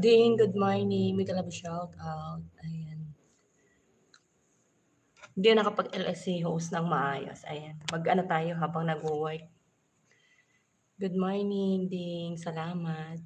Ding, good morning. May kalab shout out. Ayan. Hindi nakapag-LSC host ng maayos. Ayan. Mag-ano tayo habang nag-work. Good morning, Ding. Salamat.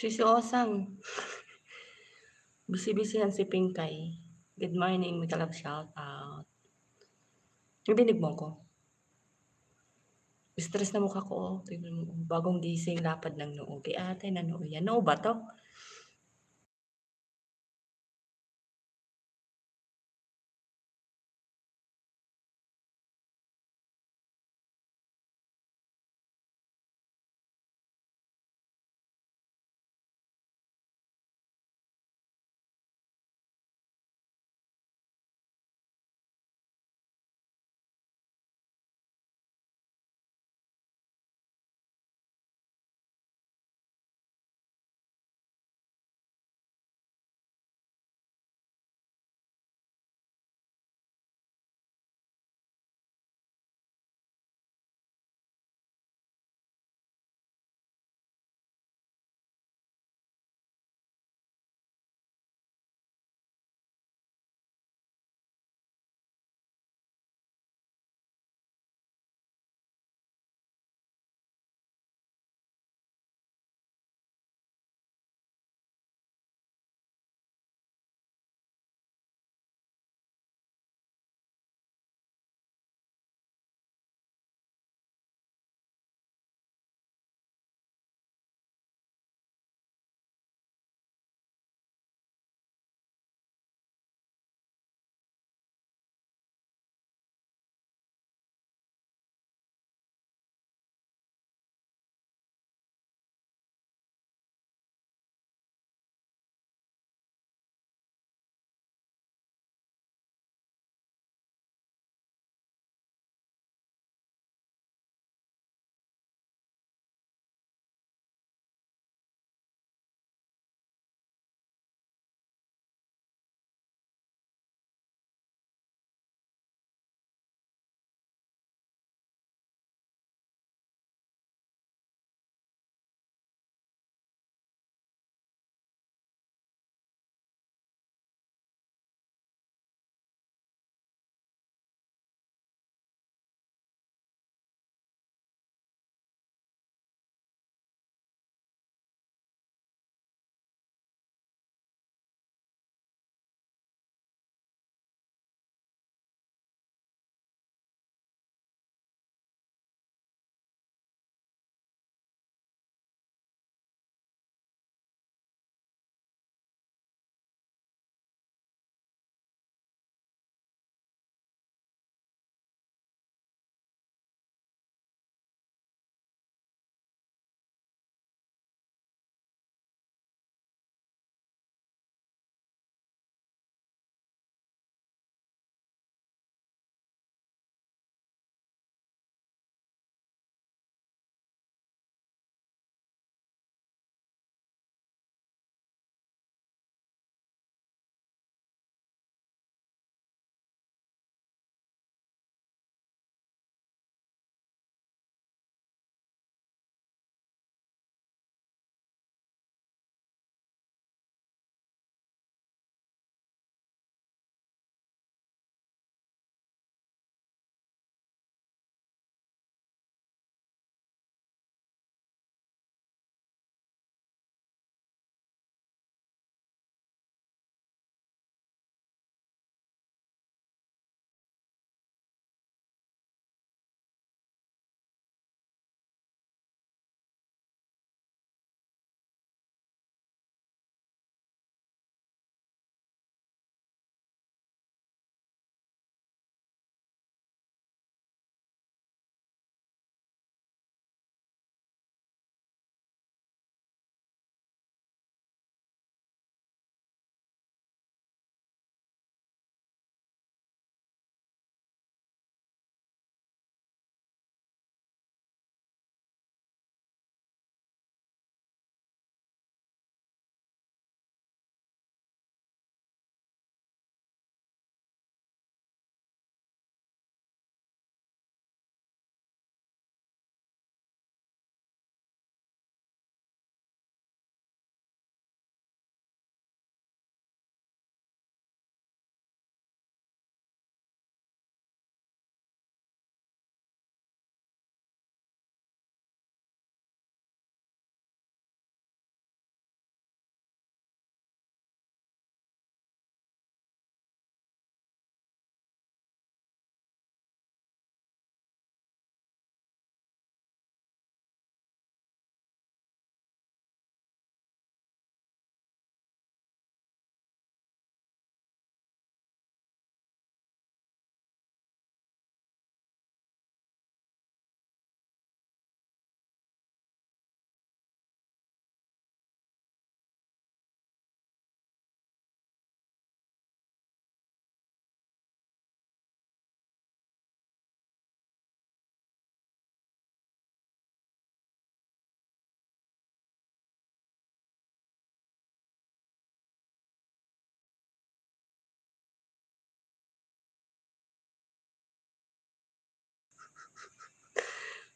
Si Osang. Busy-busy yan si Pinkay. Good morning. May kalab shout out. Narinig mo ko? Stress na mukha ko. Oh. Tingnan mo. Bagong gising, lapad ng noo. Kay ate na noo yan. Noo ba to?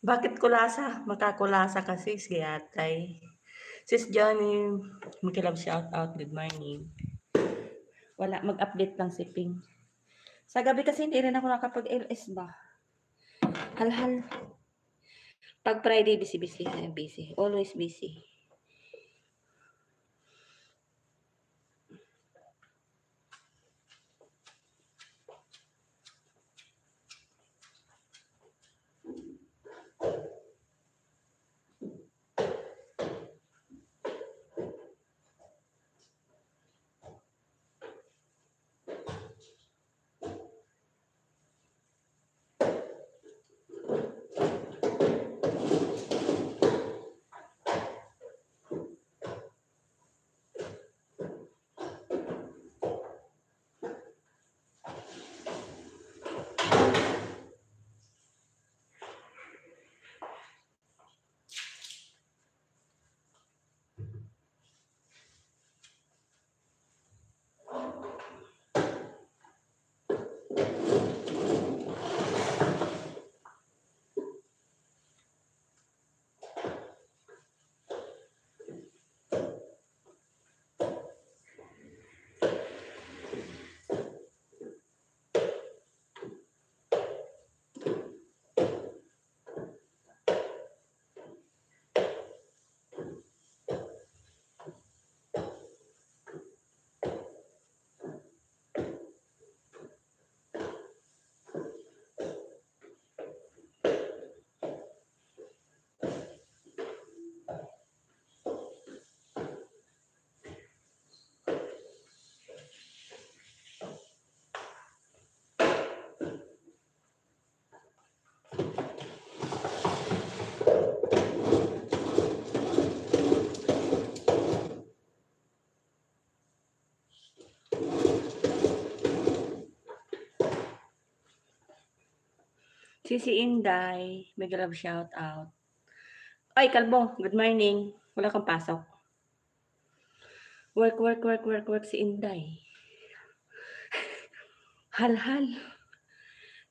Bakit kulasa? Makakulasa kasi si Atay. Sis Johnny, makilab shout out. Good morning. Wala, mag-update lang si Ping. Sa gabi kasi hindi rin ako nakapag-LS ba? Hal-hal. Pag Friday, busy. Busy. Always busy. Si Inday, may love shout out. Ay, Kalbo, good morning. Wala kang pasok. Work si Inday. Hal-hal.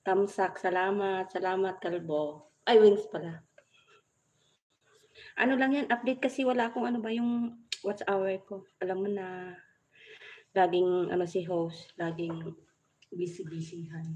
Tamsak, salamat Kalbo. Ay, wings pala. Ano lang yan, update kasi wala akong ano ba yung what's hour ko. Alam mo na, laging ano si host, laging busy-busyhan.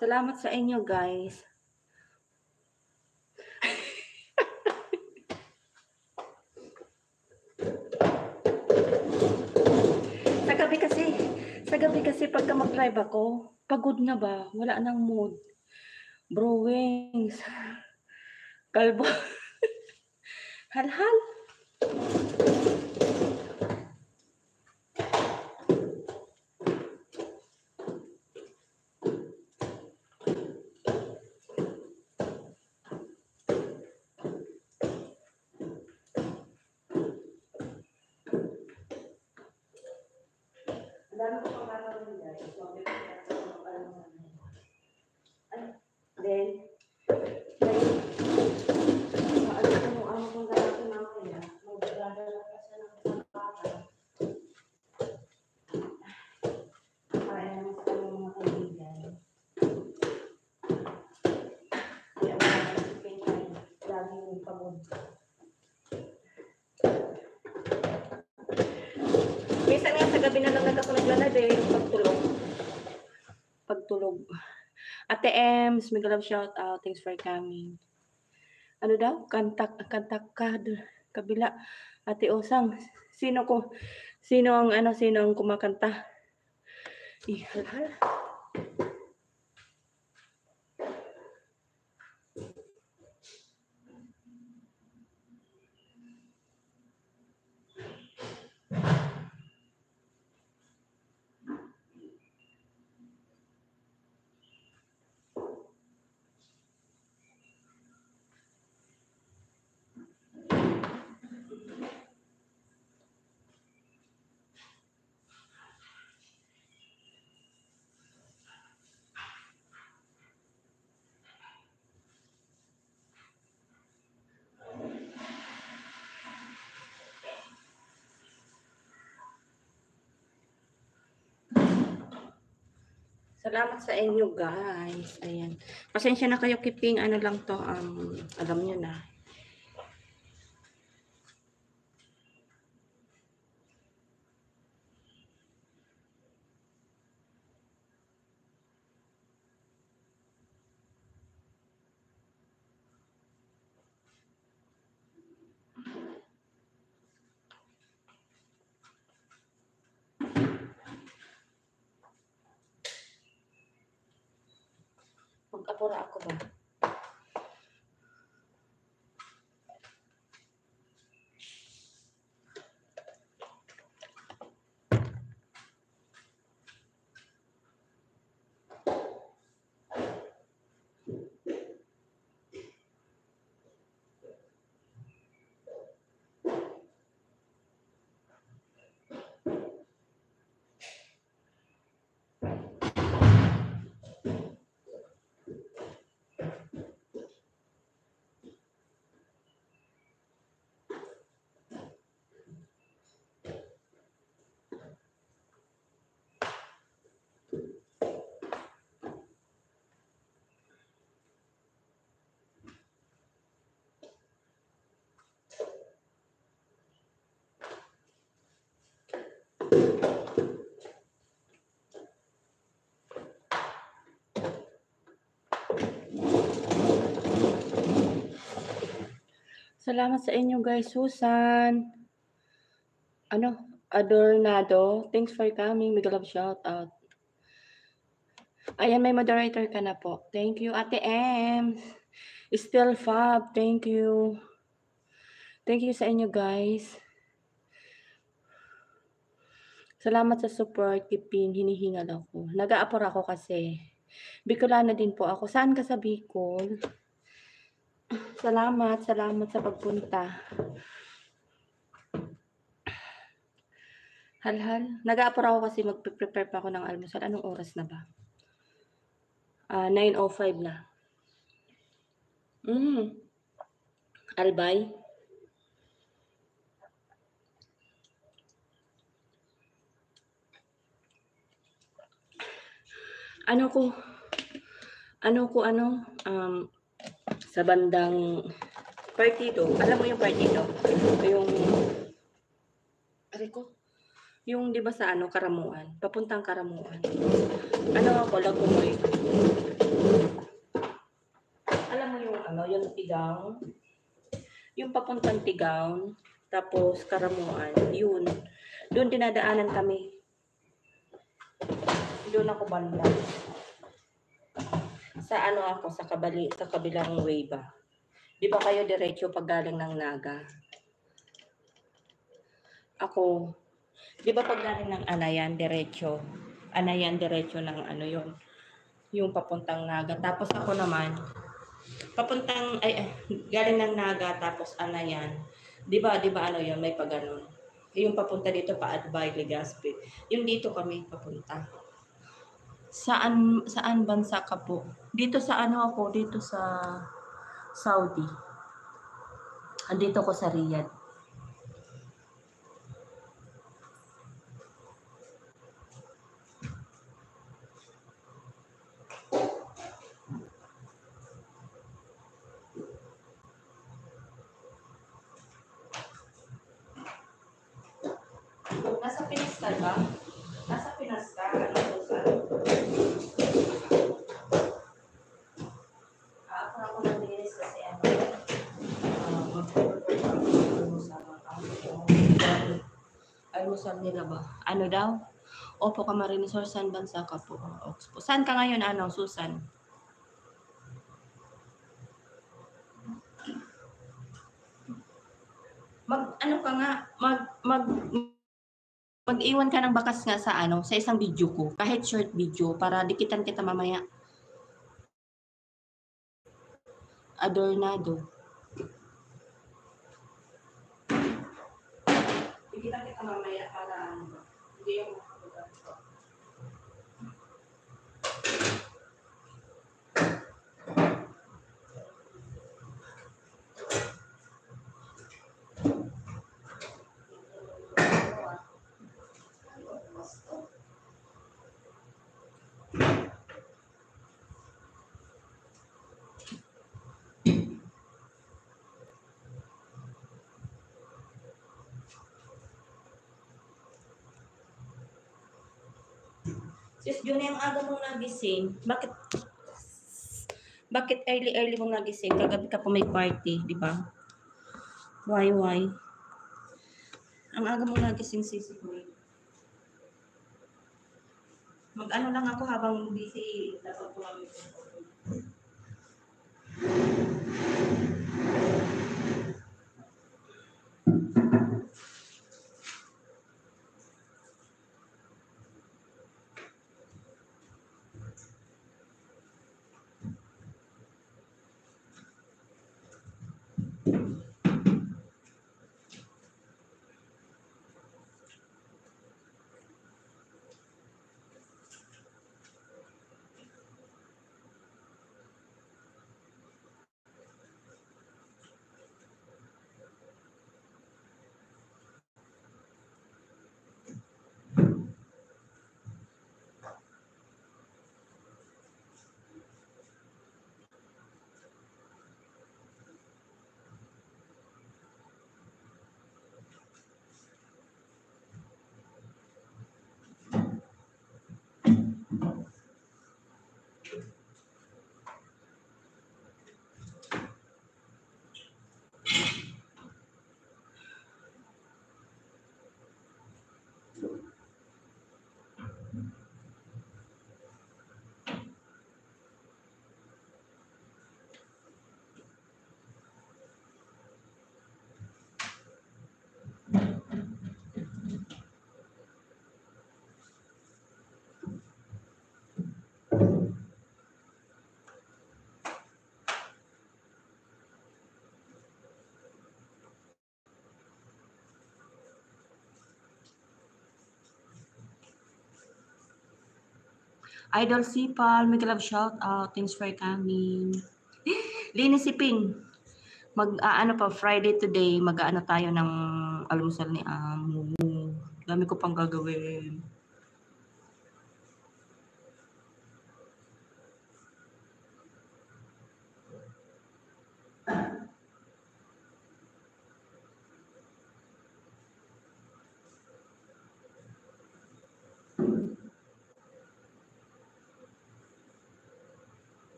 Salamat sa inyo, guys. Sa gabi kasi pagka mag-live ako, pagod na ba? Wala nang mood. Bro Wings. Kalbo. Hal-hal. Dami ko pang gagawin guys. Then, ano kung gagawin mamaya, magdadala ka siya ng isang bata. Kaya naman sa kanyang mga kaibigan. Kaya wala si Pinay, laging pagod. Minsan nga sa gabi na lang ako naglalagay yung pagtulog. Ate Ems, may love shout out. Thanks for coming. Ano daw? Kantak kabila. Ate Osang, sino ang kumakanta? Ihal-hal. Salamat sa inyo, guys. Ayan. Pasensya na kayo, Kiping. Ano lang to, alam nyo na. Mag-apura ako ba? Salamat sa inyo, guys. Susan. Adornado. Thanks for coming. Big love shout out. Ayan, may moderator ka na po. Thank you, Ate M. Still Fab. Thank you. Thank you sa inyo, guys. Salamat sa support, Kiping. Hinihingal ako. Nag-aapor ako kasi. Bicolana din po ako. Saan ka sa Bicol? Salamat sa pagpunta. Hal. Nag-aapor ako kasi mag-prepare pa ako ng almusal. Anong oras na ba? 9:05 na. Albay? Sa bandang partido. Alam mo yung partido? Yung 'di ba sa Karamuan, papuntang Karamuan. Lagunoy. Alam mo yung Tigaon? Yung papuntang Tigaon, tapos Karamuan, yun. Doon dinadaanan kami. Doon ako banda. Sa kabilang way ba? Di ba kayo diretso pag galing ng Naga? Ako, di ba pag galing ng Anayan, diretso ng yung papuntang Naga. Tapos ako naman, galing ng Naga, tapos Anayan. Di ba yun, may paganon. Yung papunta dito pa Albay, Legazpi. Yung dito kami papunta. Saan bansa ka po? Dito sa dito sa Saudi. Andito ko sa Riyadh. Nasa Pinas ka ba? Nasa Pinas ka? Ako naglinis kasi almusal nila ba? Ano daw? Opo, Camarinesor, saan bansa ka po? Oxpo. Saan ka ngayon, Susan? Mag-iwan ka ng bakas nga sa sa isang video ko, kahit short video, para dikitan kita mamaya. Adornado. Dikitan kita mamaya para hindi yung Sis June, ang aga mong nagising. Bakit early mong nagising? Kagabi ka pa may party, di ba? Why? Ang aga mong nagising, sis. Mag-ano lang ako habang busy. Dapat ko kami. Idol Sipal, make love shout out. Thanks for coming. Linis si Ping. Ano pa, Friday today, mag-ano tayo ng almusal ni Amo. Dami ko pang gagawin.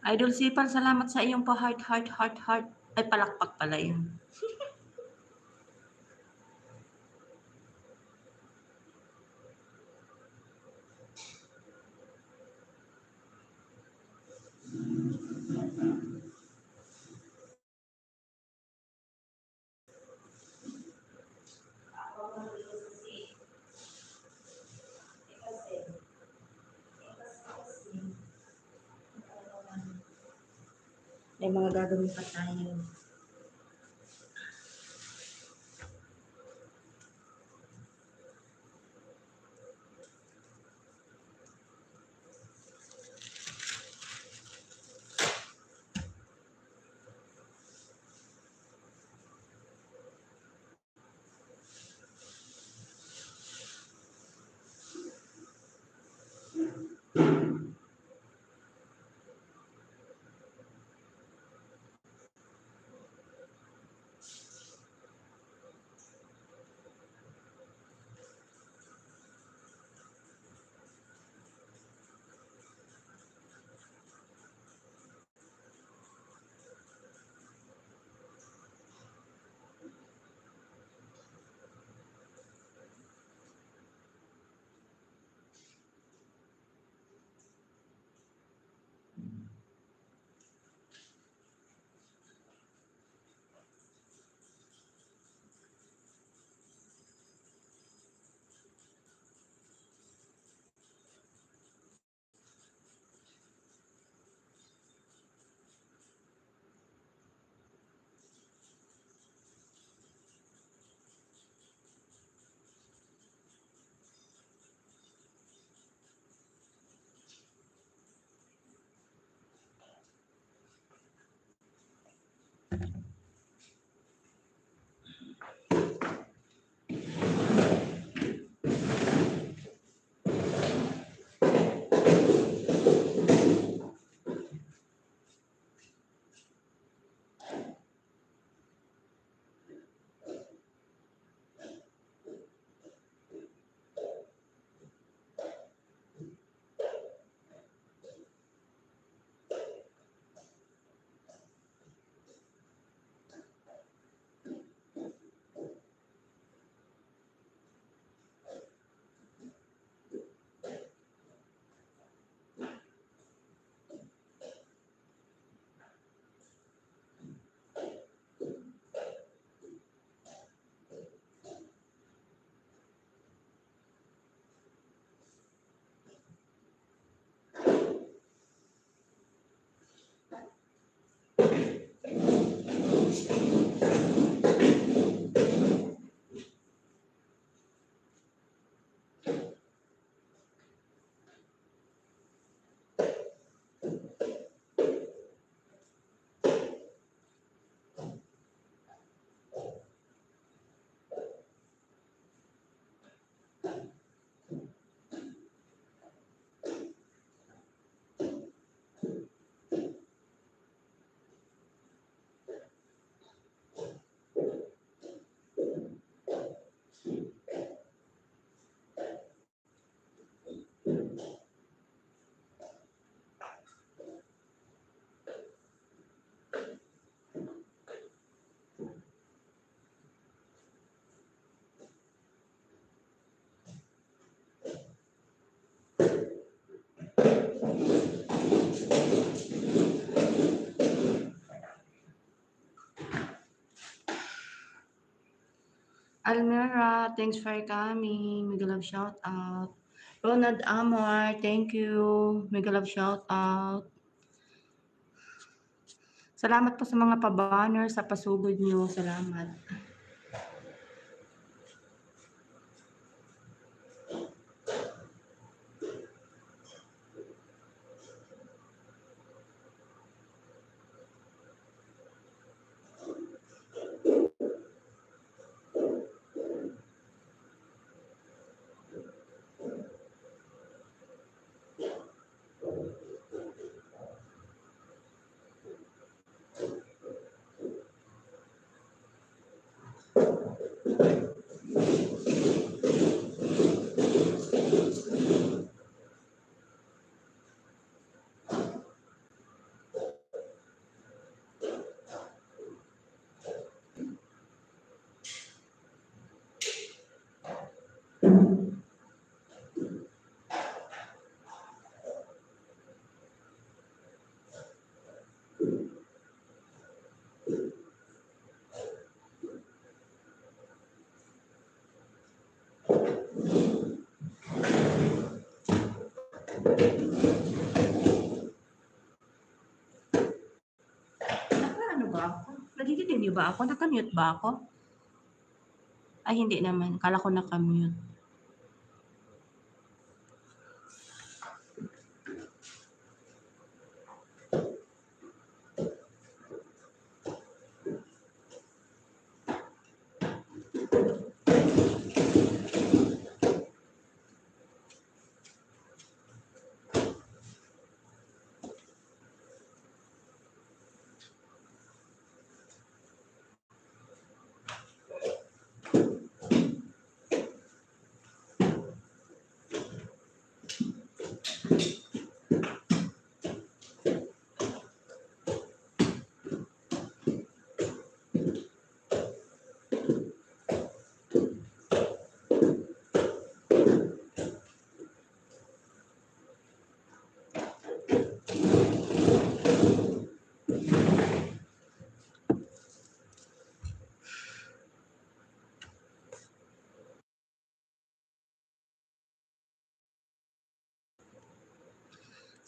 Idol Sipal, salamat sa iyong heart. Ay, palakpak pala yun. May mga gagawin pa tayo. Almira, thanks for coming. Mega love shout out. Ronald Amor, thank you. Mega love shout out. Salamat po sa mga pa-banner, sa pasugod nyo. Salamat. Ano ba ako? Nagiging niyo ba ako? Nakamute ba ako? Ay, hindi naman. Kala ko nakamute.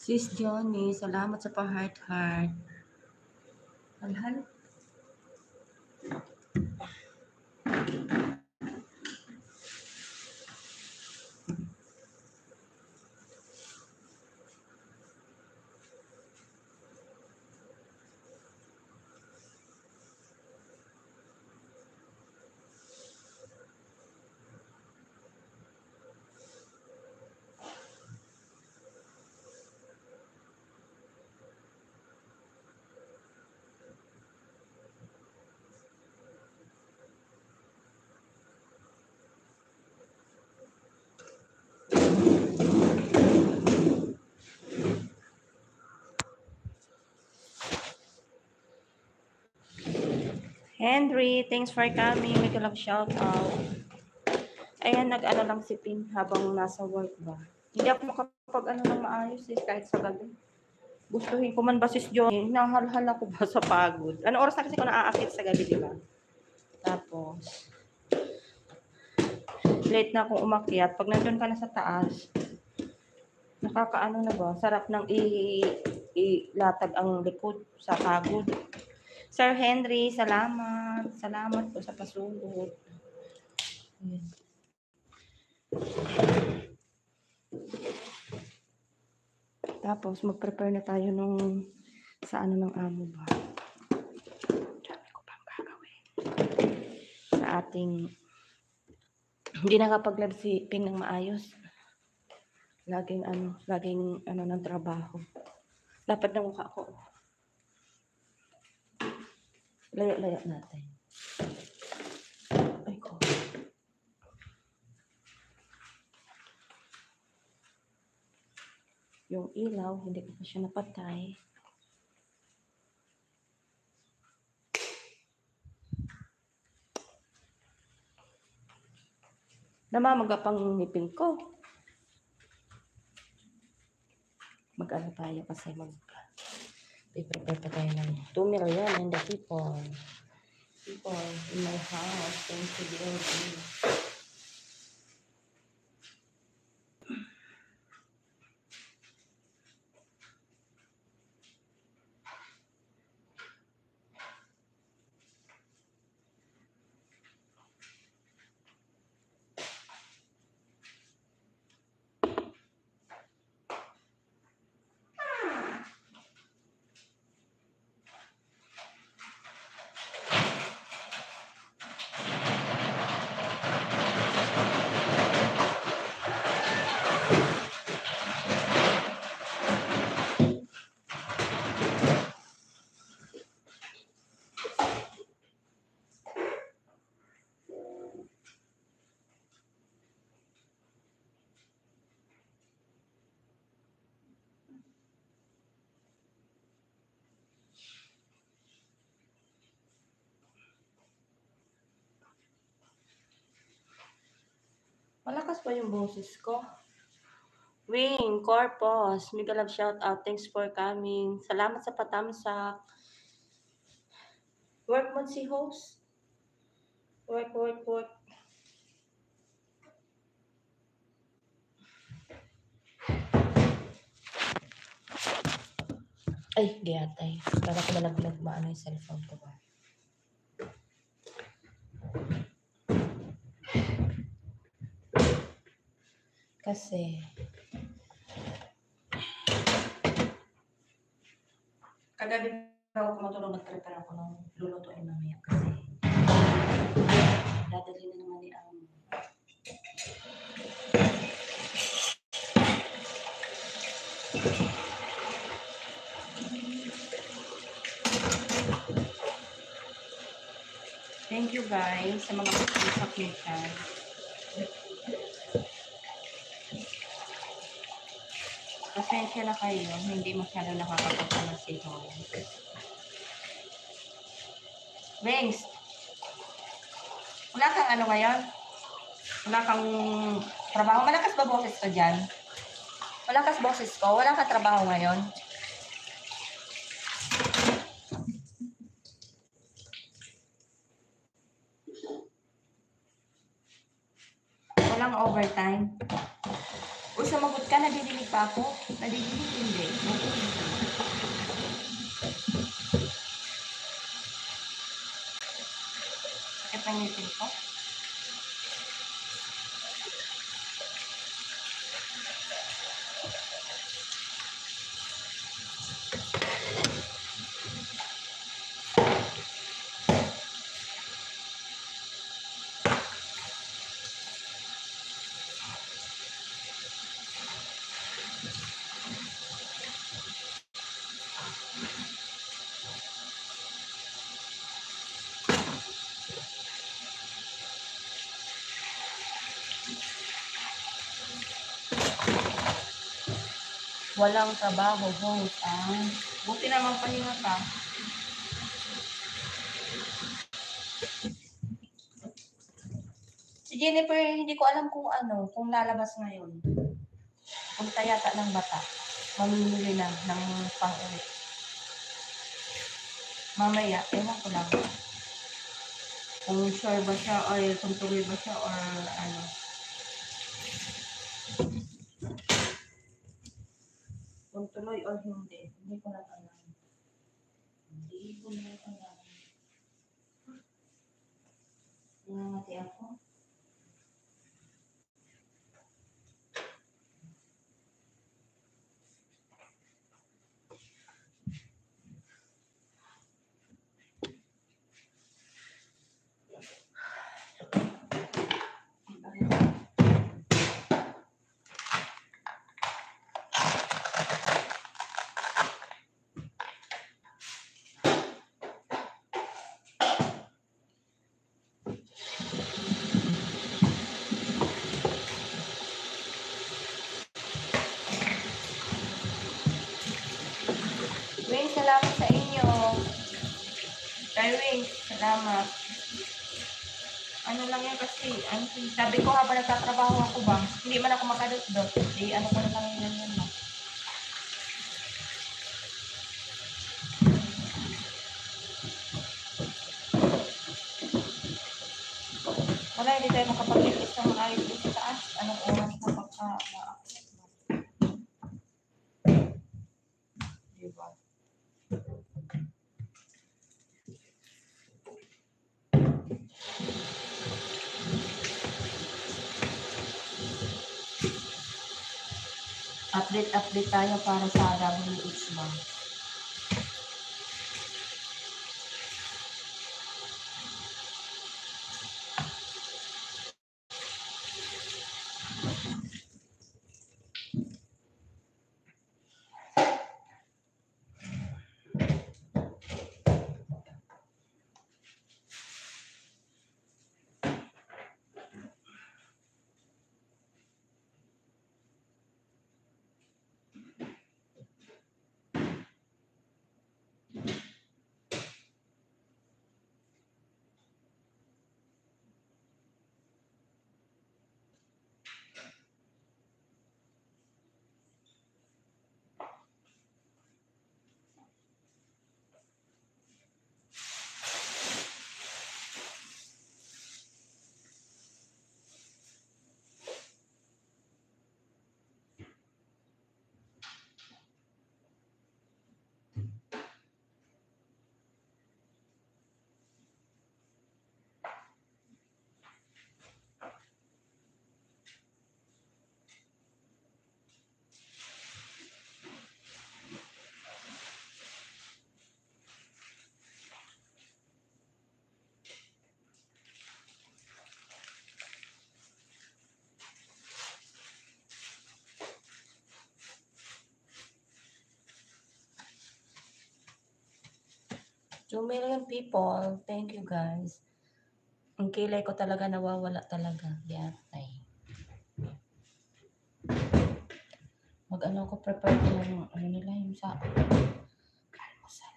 Sis Johnny, salamat sa pa-heart-heart. Alhal. Henry, thanks for coming. May love shout out. Ayan, nag-ano lang si Ping habang nasa work ba. Hindi ako makapag-ano ng maayos kahit sa gabi. Gustuhin ko man ba sis Johnny, nahalhal ako ba sa pagod. Ano oras na kasi ko naaakit sa gabi, di ba? Tapos, late na akong umakyat. Pag nandun ka na sa taas, nakakaano na ba? Sarap nang ilatag ang likod sa pagod. Sir Henry, salamat. Salamat po sa pasulot. Ayan. Tapos, mag-prepare na tayo nung sa ano ng amo ba. Dami ko pang gagawin. Sa ating, hindi nakapag-live si Ping ng maayos. Laging ano ng trabaho. Lapad ng mukha ko. Layo-layo natin. Ay ko. Yung ilaw, hindi ko pa siya napatay. Namamagapang ngipin ko. Mag-ano tayo kasi i-prepare pa tayo ng 2 million and the people in my house. Thank you, dear. Malakas pa yung boses ko. Wing, Corpus, mega love shout out. Thanks for coming. Salamat sa patamsak. Work mo si host. Work. Ay, giyatay. Para ko malaglag maano yung cellphone ko ba. Kasi, kagabi ako matulog, nag-prepare ako ng lulutuin mamaya kasi dadali na naman ni Amo. Thank you guys sa mga pagsasakitan. Pasensya na kayo, hindi masyado nakakapagpaman si Hong. Wings, wala kang ano ngayon? Wala kang trabaho? Malakas ba boses ko dyan? Malakas boses ko? Wala kang trabaho ngayon? Walang overtime? O sumagot ka, nadidinig pa ako? Nadidinig hindi. Sakit ang ngipin ko. Walang trabaho, host. Buti naman pahinga ka. Jennifer, hindi ko alam kung ano, kung lalabas ngayon. Punta yata ng bata. Mamimili na ng pang-uwi. Mamaya, ewan ko lang. Kung sure ba siya, or kung tuloy ba siya, or ano. Kung tuloy or hindi. Hindi ko lang alam. Hindi ko lang alam. Nangangati ako. Wayne, salamat sa inyo. Wayne, salamat. Ano lang yan kasi, sabi ko habang nagtatrabaho ako ba, hindi man ako makadot-dot. Ano ko na lang yan ba. Wala, hindi tayo makapag-ilis ng maayos sa taas. Anong oras na pagka-upload mo? Diba? Update tayo para sa WH Bank. So, 2 million people. Thank you guys. Ang kilay ko talaga nawawala talaga. Yan. Ay. Mag-ano ko, prepare ko ng ano nila yung sa almusal.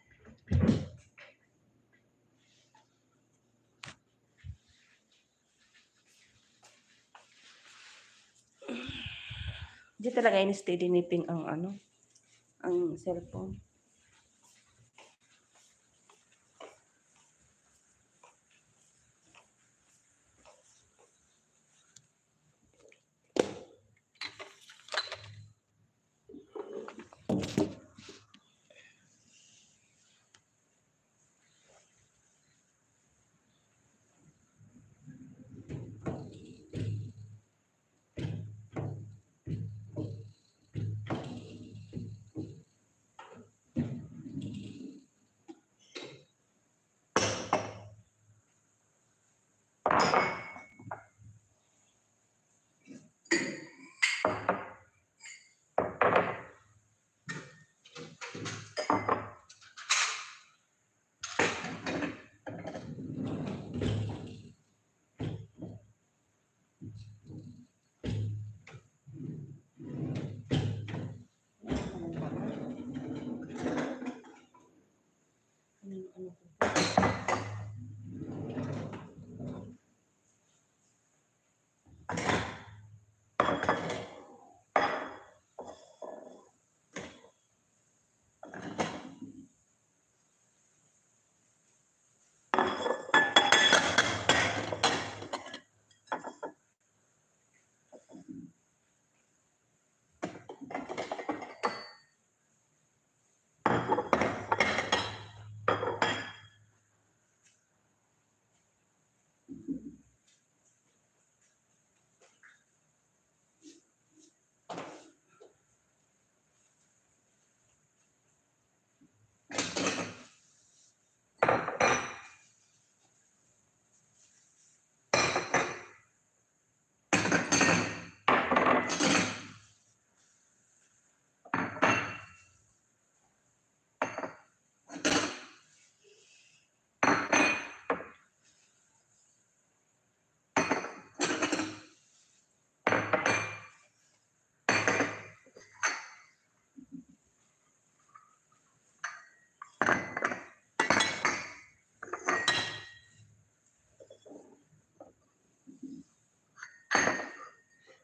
Hindi talaga in-steady nipping ang ano, ang cellphone.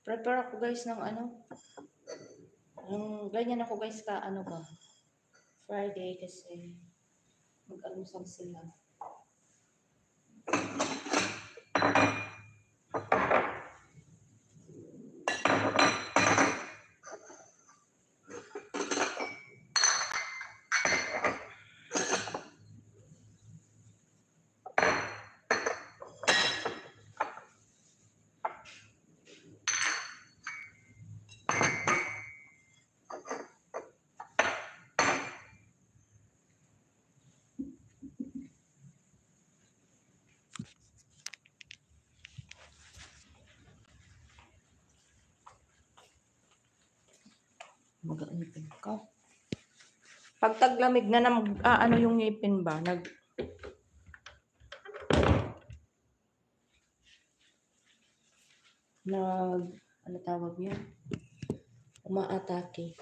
Prepare ako guys ng ano. Ganyan ako guys ka ano ba? Friday kasi mag-almusal sila. Mag-ngipin ka. Pag taglamig na ano yung ngipin ba? Ano tawag niya? Umaatake.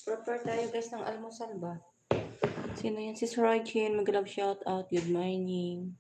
Prepare tayo guys ng almusal ba? Sino yan? Si Srojin. Mag-love shout out. Good morning.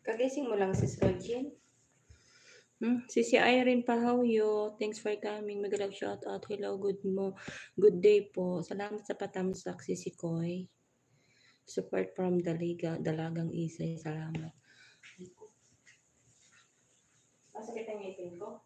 Kagising mo lang si Srojin. Si Irene Pahawyo, thanks for coming. Mag-love shout out. Hello, good day po. Salamat sa patamsak, si Koy. Support from Dalagang Isay. Salamat. Masakit ang ngipin ko.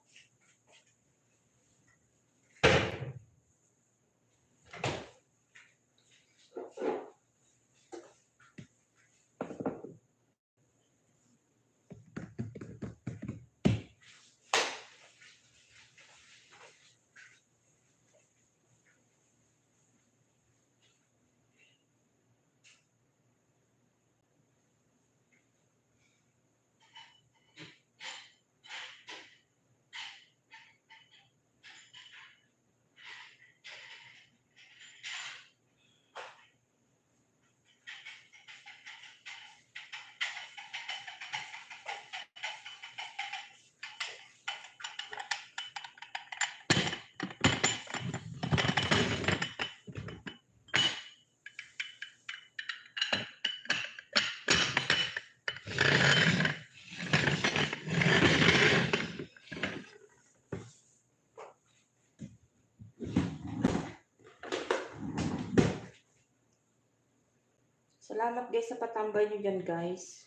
Salamat guys sa patambay nyo dyan guys.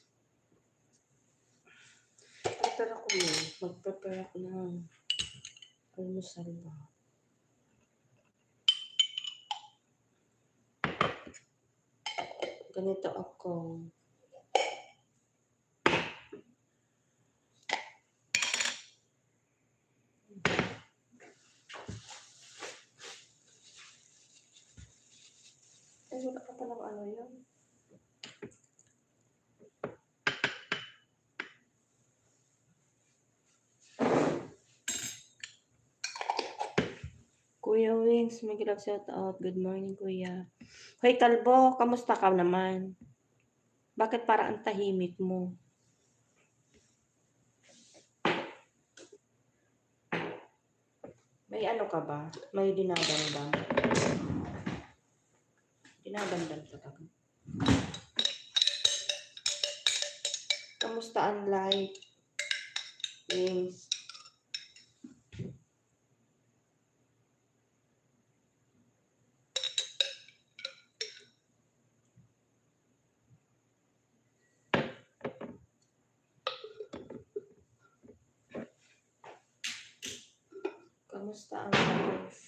Prepare ako yun. Mag-prepare ako ng almusal ba. Ganito ako. Ay, wala ka palang ano yun. Kuya Wings, may girap shout out. Good morning, Kuya. Hoy, Kalbo, kamusta ka naman? Bakit para ang tahimik mo? May ano ka ba? May dinadamdam? Dinadamdam talaga. Kamusta ang life? Wings. Kamusta ang life?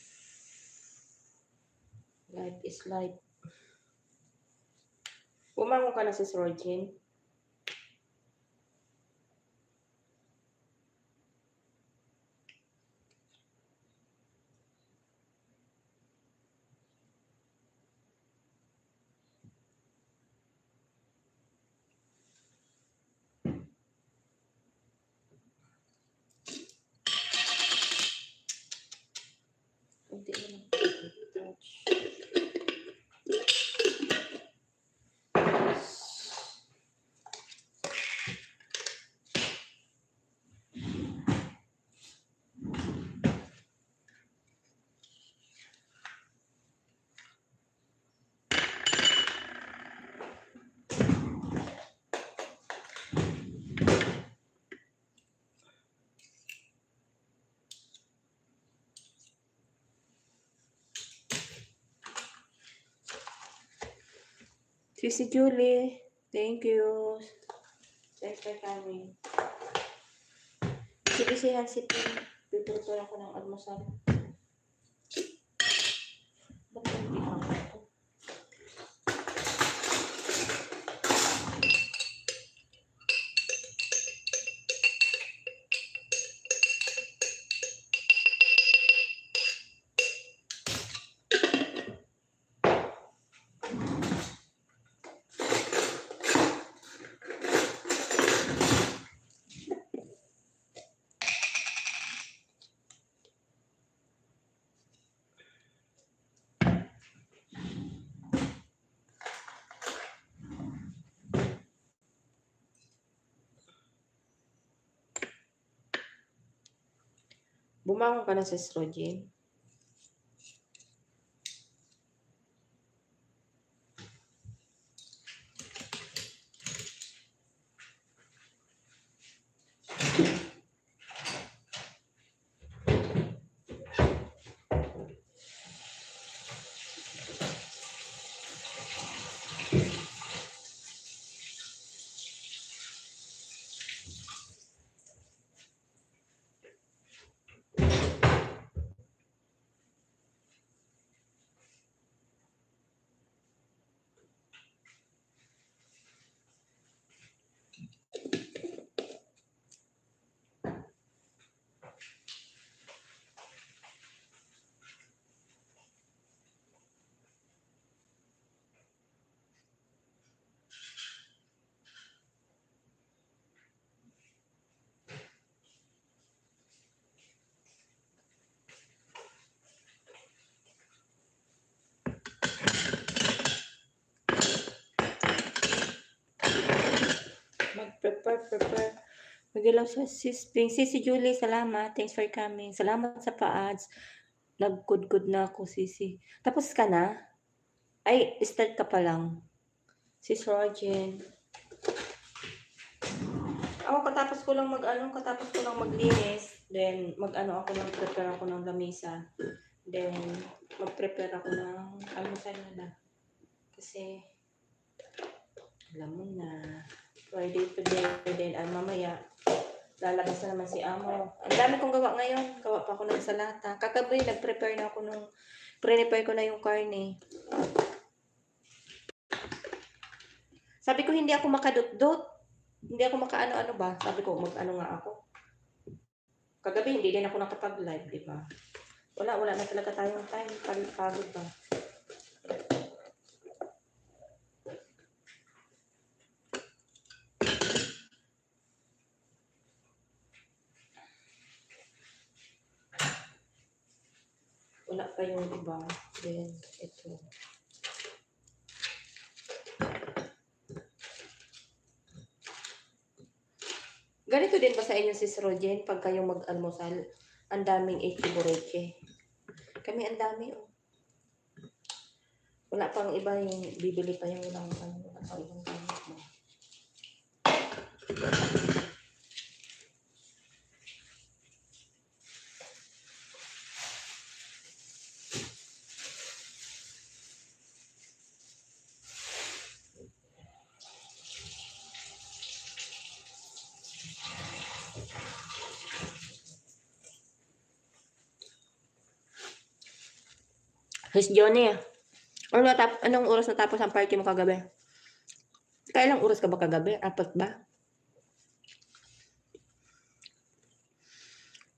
Life is life. Bumangon ka na si Sorgin. Hindi na lang. Sisi Julie, thank you. Thanks for coming. Sibisihan si Pim. Piprepare ako ng almusal. Ba't hindi ako ito? Bumangon ka na sa estrogen. prepare. Magilaw sa sis Ping. Sisi Julie, salamat. Thanks for coming. Salamat sa pa-ads. Nagkudkod na ako, Sisi. Tapos ka na? Ay, start ka pa lang. Sis Rogen. Ako katapos ko lang maglinis. Then, prepare ako ng lamesa. Then, mag-prepare ako ng almusal na. Kasi, alam mo na, Friday today, then mamaya, lalabas na naman si Amo. Ang dami kong gawa ngayon. Gawa pa ako ng salata. Kagabi, prepare ko na yung karne. Sabi ko, hindi ako makadot-dot. Hindi ako makaano-ano ba? Sabi ko, mag-ano nga ako. Kagabi, hindi din ako nakapag-live, di ba? Wala na talaga tayong time. Pagod ba? Wala pa yung iba. Then, ito. Ganito din ba sa inyo, Sis Rogen? Pag kayong mag-almusal, ang daming echibureche. Kami ang dami, oh. Wala pang iba yung bibili pa yung ibang gamit mo. Sis Johnny, anong oras natapos ang party mo kagabi? Kailang oras ka ba kagabi? 4 ba?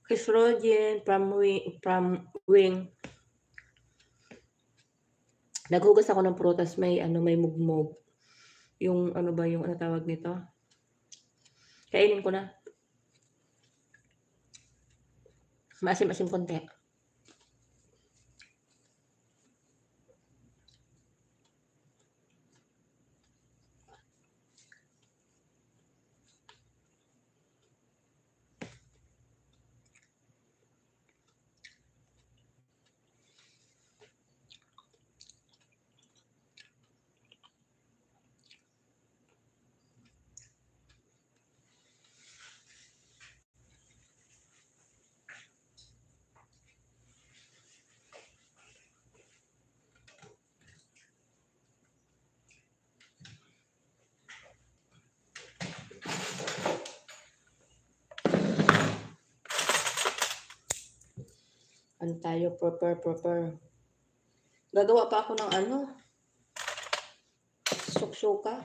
Sis Rogen, from Wing. Naghugas ako ng prutas, may mugmog. Yung yung tawag nito? Kainin ko na. Maasim-asim konti. Ano tayo? Proper. Gagawa pa ako ng suka.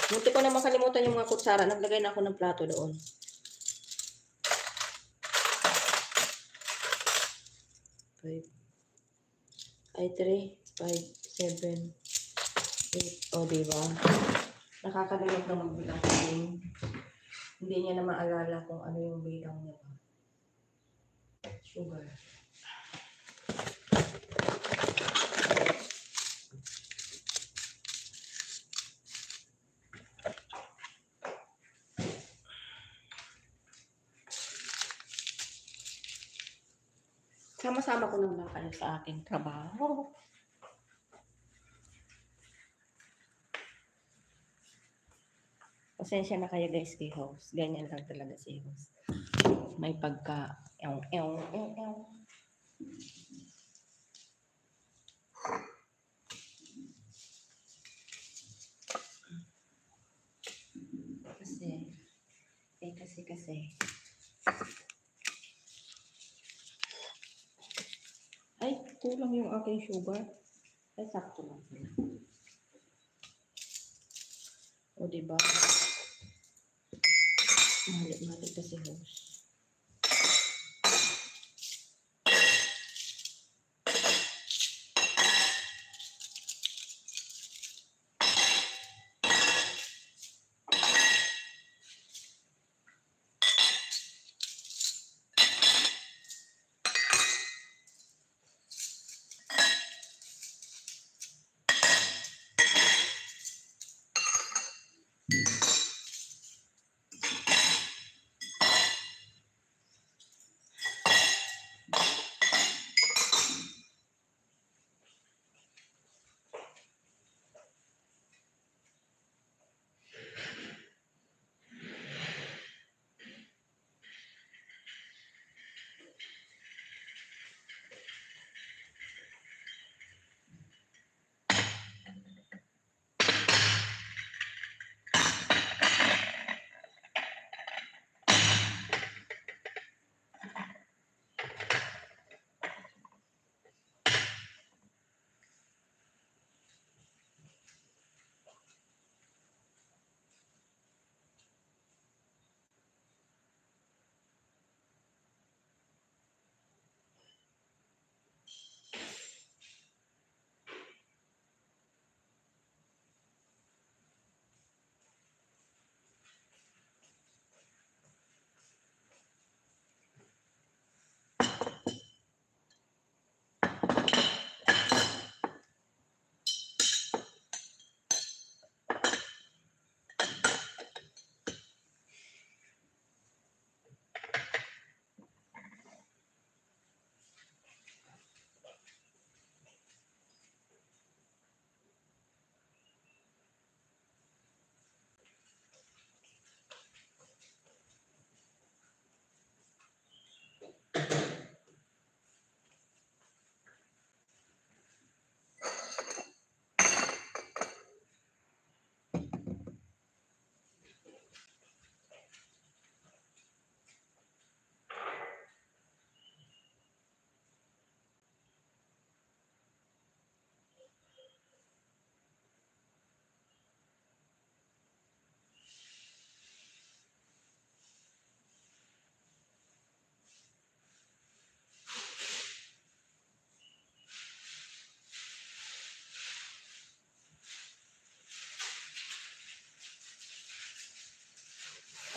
Munti ko na makalimutan yung mga kutsara. Naglagay na ako ng plato doon. 3, 5, 7, 8. O, diba? Nakakalimot na magbilang. Hindi niya na maalala kung ano yung bilang niya. Sugar. Sama-sama ko nang kayo sa aking trabaho. Pasensya na kayo guys kay host. Ganyan lang talaga si host. May pagka Ew, ew, ew, ew. Kasi. Ay, kulang yung aking sugar. Ay, sakto lang pala. O, diba? Mali kasi host.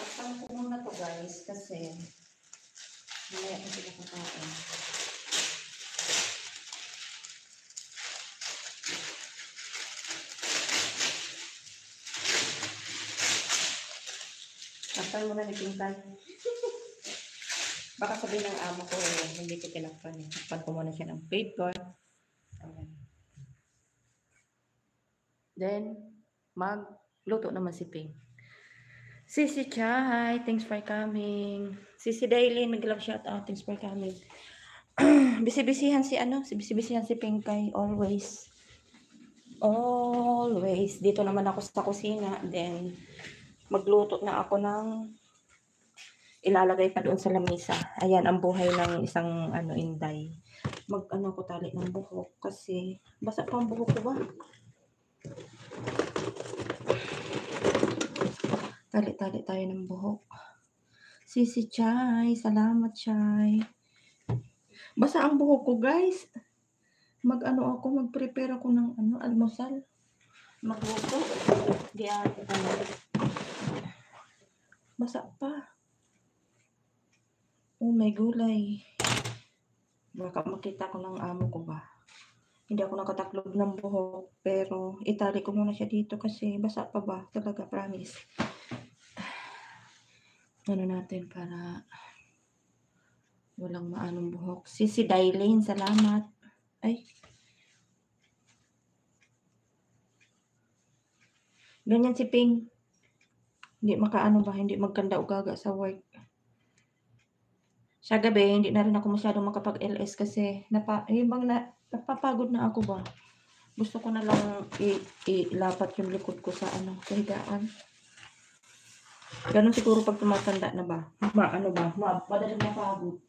Takpan ko muna to guys kasi mamaya ko sila kakain. Takpan muna ni Pintan. Baka sabihin ng amo ko, hindi ko tinakpan. Takpan ko muna siya ng paper. Ayan. Then, magluto naman si Ping. Sisi Chai, thanks for coming. Sisi Daylin, nag-love shout out, thanks for coming. Bisi-bisihan si Pingkay, always. Always. Dito naman ako sa kusina, then magluto na ako ng ilalagay pa doon sa lamesa. Ayan, ang buhay ng isang inday. Ko tali ng buhok kasi basa pa ang buhok ko ba? Tali-tali tayo ng buhok. Sisi Chai, salamat Chai. Basa ang buhok ko guys. Mag-prepare ako ng almusal. Magluto. Di basa pa. Oh, may gulay. Baka makita ko ng amo ko ba. Hindi ako nakataklob ng buhok. Pero itali ko muna siya dito kasi basa pa ba. Talaga, promise. Natin para walang maanong buhok. Sisi Daylin, salamat. Ay. Ganyan si Ping. Hindi makaano ba, hindi magkanda o gaga sa work. Sa gabi hindi na rin ako masyadong makapag-LS kasi yung bang napapagod na ako ba. Gusto ko na lang ilapat yung likod ko sa sa higaan. Ganun siguro pag tumatanda na ba. Madaling mapagod.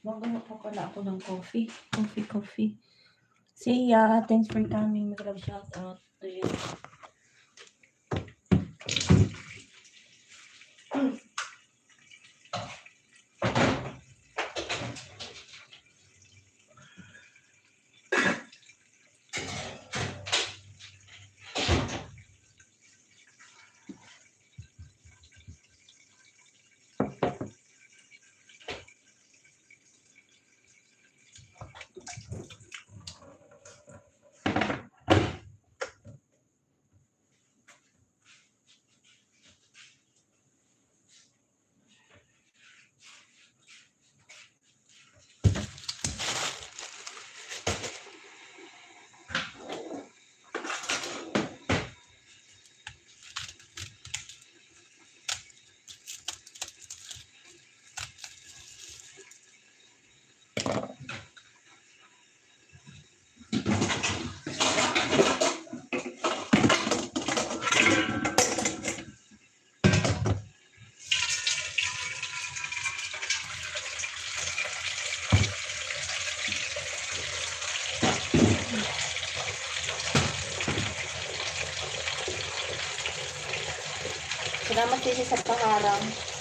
Magawa pa pala ako ng coffee. Coffee. See ya. Thanks for coming. Mag-love shout out to you. Salamat din sa paharang.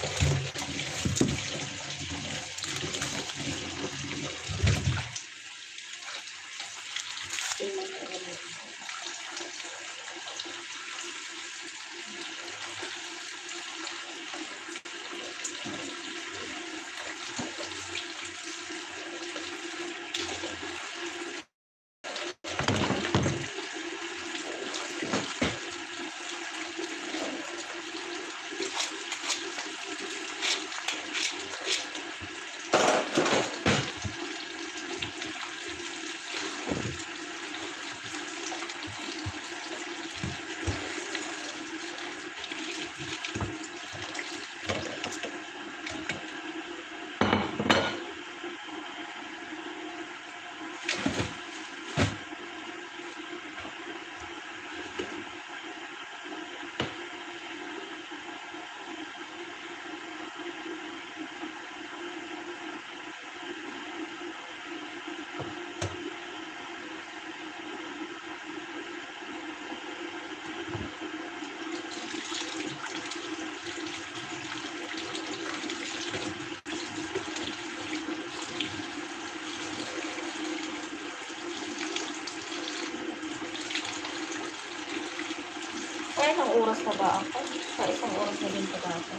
Isang oras na ba ako? Sa isang oras na din pa ba ako?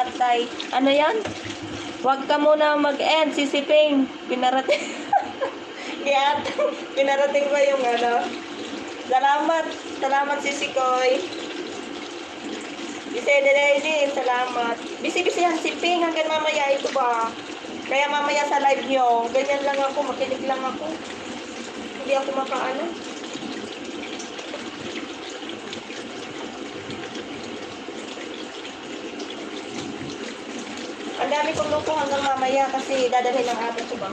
atay. Ano yan? Huwag ka muna mag-end, sisiping. Pinarating. Kaya pinarating ba yung ano? Salamat. Salamat, Sisi Koy. Bisi, salamat. Bisi-bisi yan, siping. Hanggang mamaya ito ba? Kaya mamaya sa live nyo, ganyan lang ako, makinig lang ako. Hindi ako makaano. Ang dami kong luto hanggang mamaya kasi dadalhin ng ate ko ba?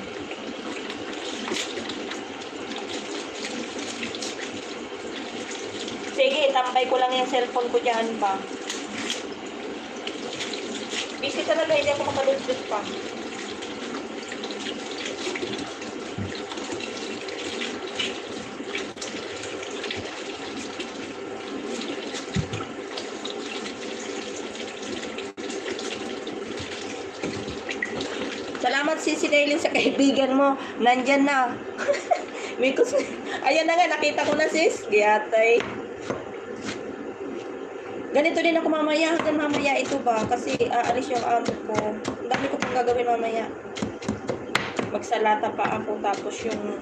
Sige, tambay ko lang yung cellphone ko dyan pa. Busy talaga, hindi ako makalutut pa. Salamat Sisi Dailin sa kaibigan mo. Nandyan na. Mikos. Ayan na nga, nakita ko na sis. Giyatay. Ganito din ako mamaya. Hanggang mamaya ito ba? Kasi aalis yung amo ko. Ang dami ko pang gagawin mamaya. Magsalata pa ako. Tapos yung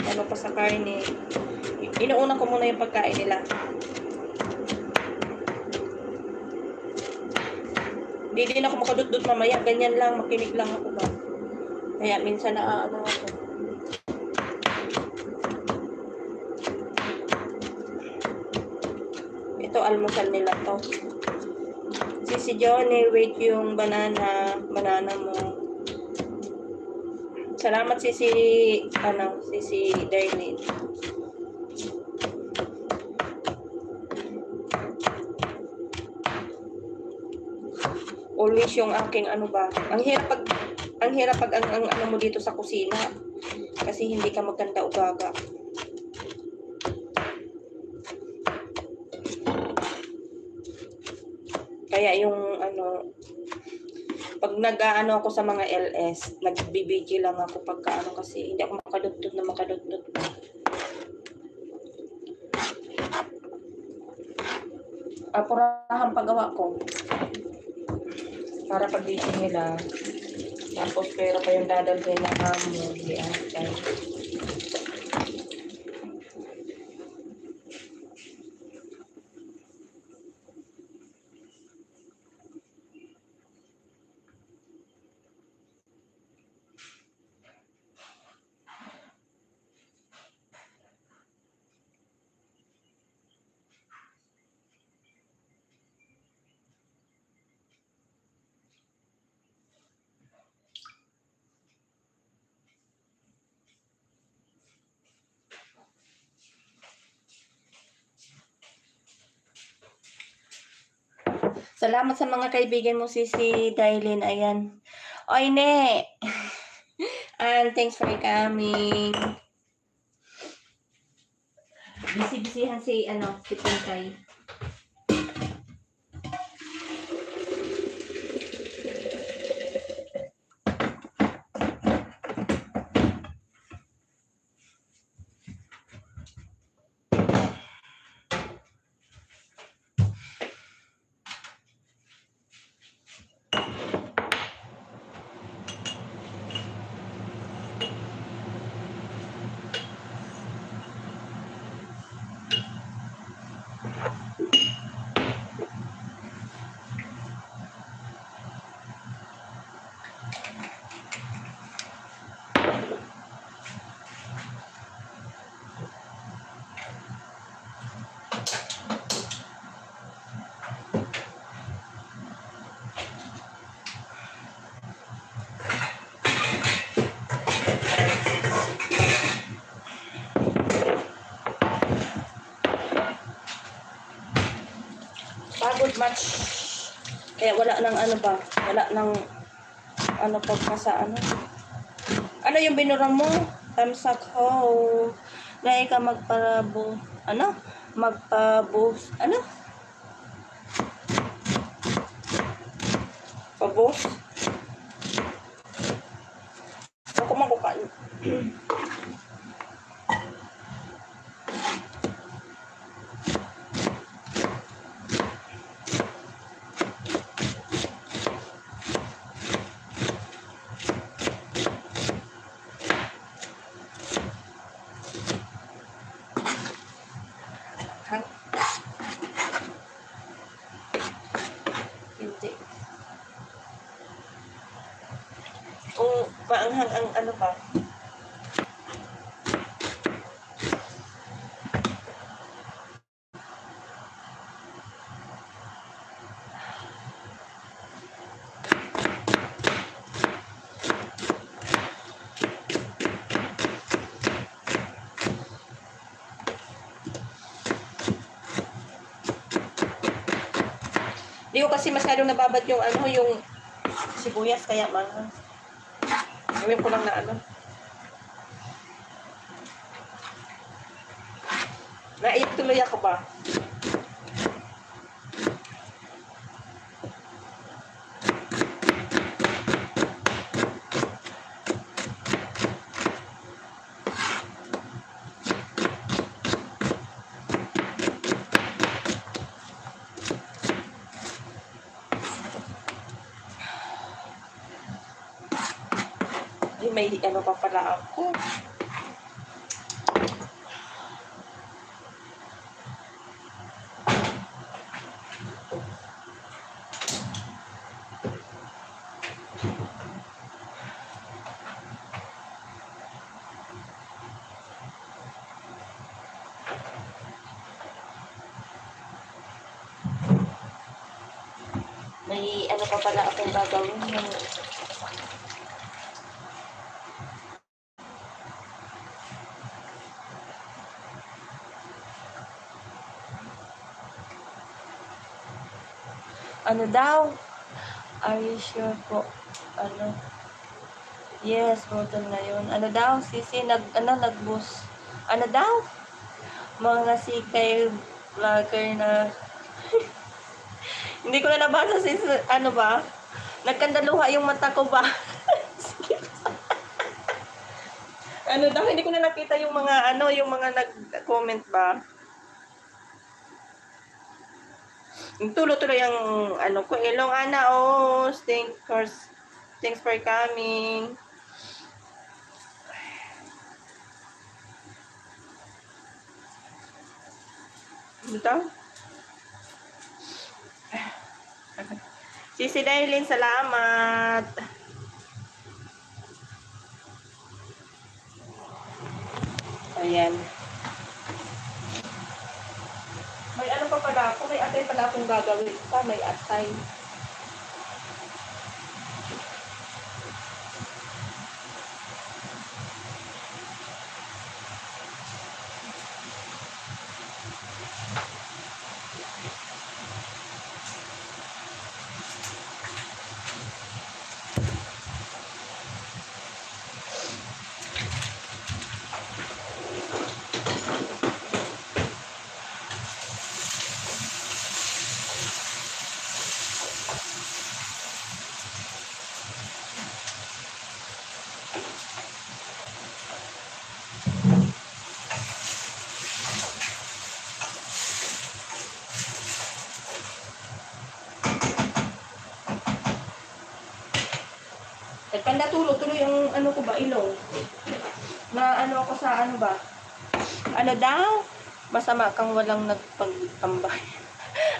ano pa sa karne. Inuuna ko muna yung pagkain nila. Hindi din ako makadut-dut mamaya. Ganyan lang. Makinig lang ako ba. Kaya minsan ano ako. Ito almusal nila to. Si Johnny, wait yung banana mo. Salamat si Darlene. Always yung aking ano ba. Ang hirap pag ang ano mo dito sa kusina. Kasi hindi ka maganda ugaga. Kaya yung ano, pag nag-ano ako sa mga LS, nag-BBG lang ako pagka ano kasi hindi ako makadutdut na makadutdut. Apurahan paggawa ko. Para pag-BG nila. Tapos pera pa yung dadalhin na amo. Salamat sa mga kaibigan mo, si Dailin. Ayan. Oy, ne. And thanks for coming. Busy-busyhan si Pinkay. Pagod match. Kaya wala nang ano ba? Wala nang ano pagka sa ano. Ano yung binurang mo? Tamsak ho. Gaya ka magparabo. Ano? Magpabos. Ano? Pabos? Ako makukaan. Maanghang ang ano ba? Hindi ko kasi masyadong nababad yung ano, yung sibuyas, kaya manghang. Gawin ko lang na ano. Naiyak tuloy ako ba? Ay, may ano pa pala ako. May ano pa pala akong gagawin. Ano daw? Are you sure po? Ano? Yes, motor na yun. Ano daw? Sisi, nag-boost. Ano daw? Mga sikay vlogger na... Hindi ko na nabasa sis, ano ba? Nagkandaluha yung mata ko ba? Ano daw? Hindi ko na nakita yung mga, ano, yung mga nag-comment ba? Tulo-tuloy ang ano ko. Ilong Ana, oh, thanks for coming. Ito? Sisi Dailin, salamat. Ayan. May ano pa pala ako, may atay pala akong gagawin pa, may atay. Kanda tuloy ang ano ko ba, ilong. Na ano ako sa ano ba? Ano daw? Masama kang walang nagpagtambay.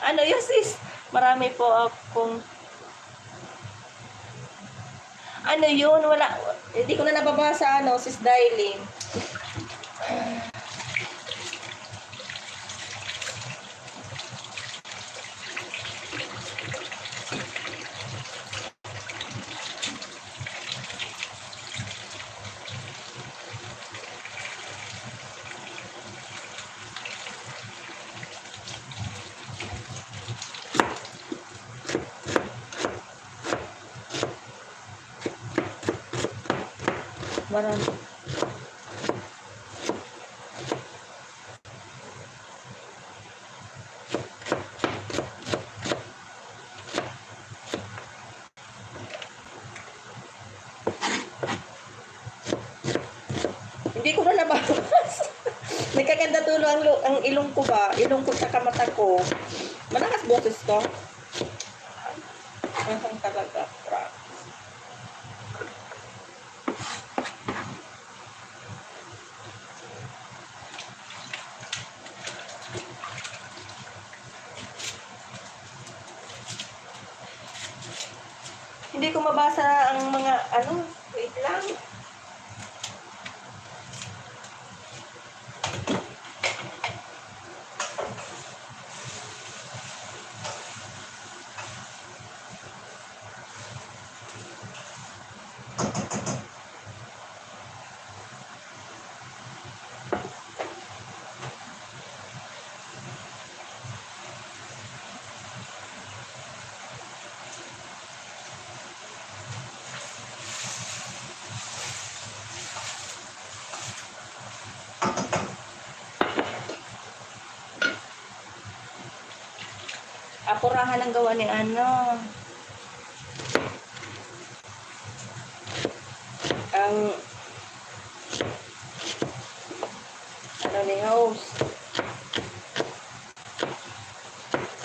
Ano yun sis? Marami po akong... Ano yun? Wala. Hindi ko na nababasa ano, sis Dailin. Marami. Hindi ko na nababas. Nagkaganda tulo ang ilong ko ba? Ilong ko sa mata ko. Malakas boses ko. Mahang talaga. Hindi ko mabasa ang mga ano. Wait. Wait lang. Apurahan ang gawa ni ano. Ang ano ni host.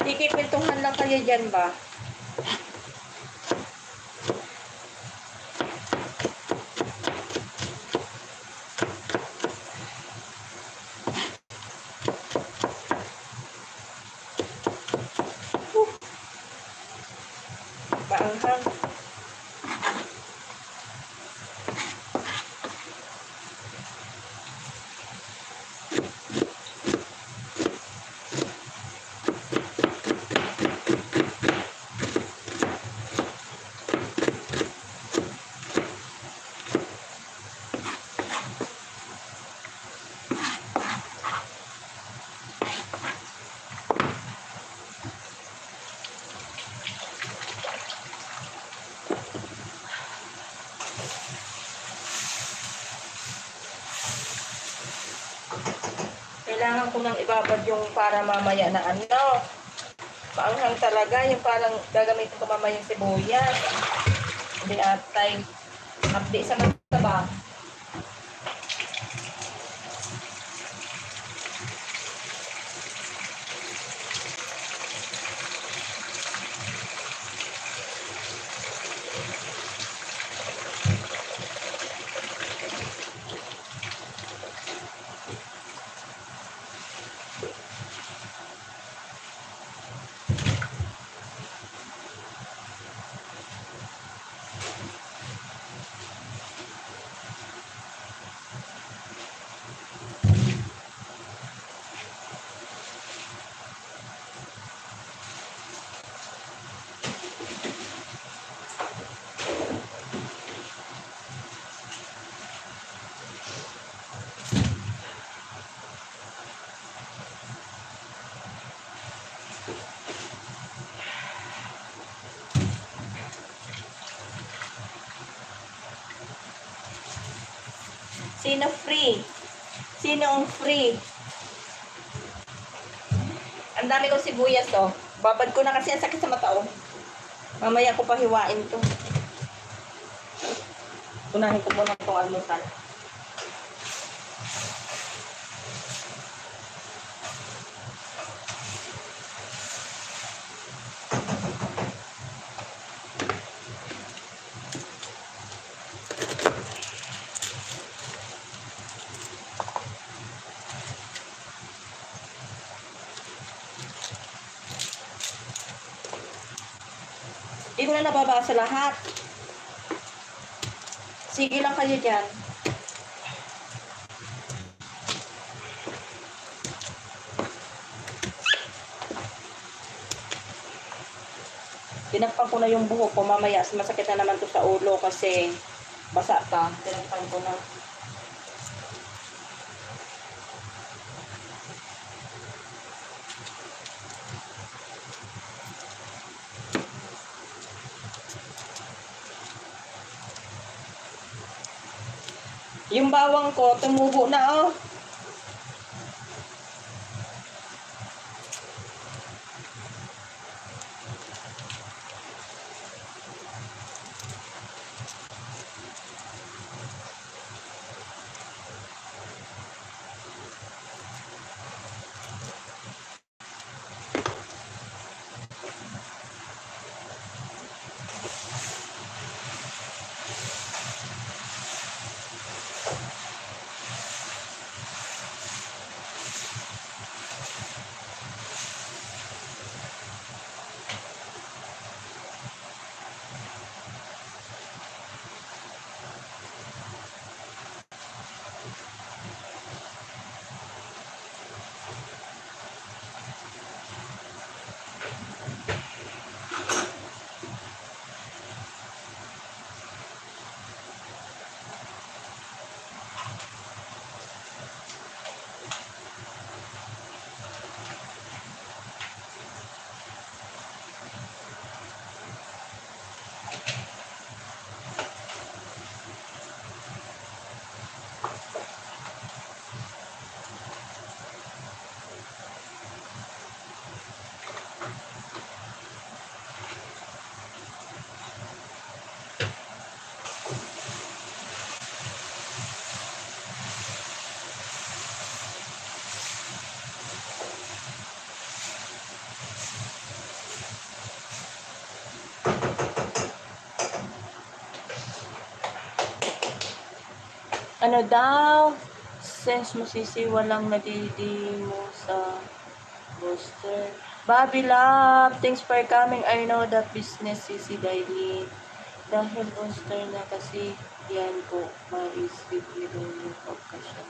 Kikipintuhan lang kayo dyan ba? Baanghang. Kailangan ko nang ibabad yung para mamaya na ano. Maanghang talaga. Yung parang gagamitin ko mamaya yung sibuyas. Hindi atay. Abdi sa mataba. Sino free? Sino ang free? Ang dami kong sibuyas, oh. Babad ko na kasi ang sakit sa mata, oh. Mamaya ko pahiwain to. Unahin ko muna itong almusal. Hindi ko na nababasa lahat. Sige lang kayo dyan. Tinakpan ko na yung buhok ko. Mamaya masakit na naman to sa ulo kasi basa ka. Tinakpan ko na. Yung bawang ko, tumubo na, oh. Ano daw? Since Musisi walang nadidimo sa booster. Bobby Love, thanks for coming. I know that business Sisi daily. Dahil booster na kasi yan po. Ma-isip nito yung pagkasya.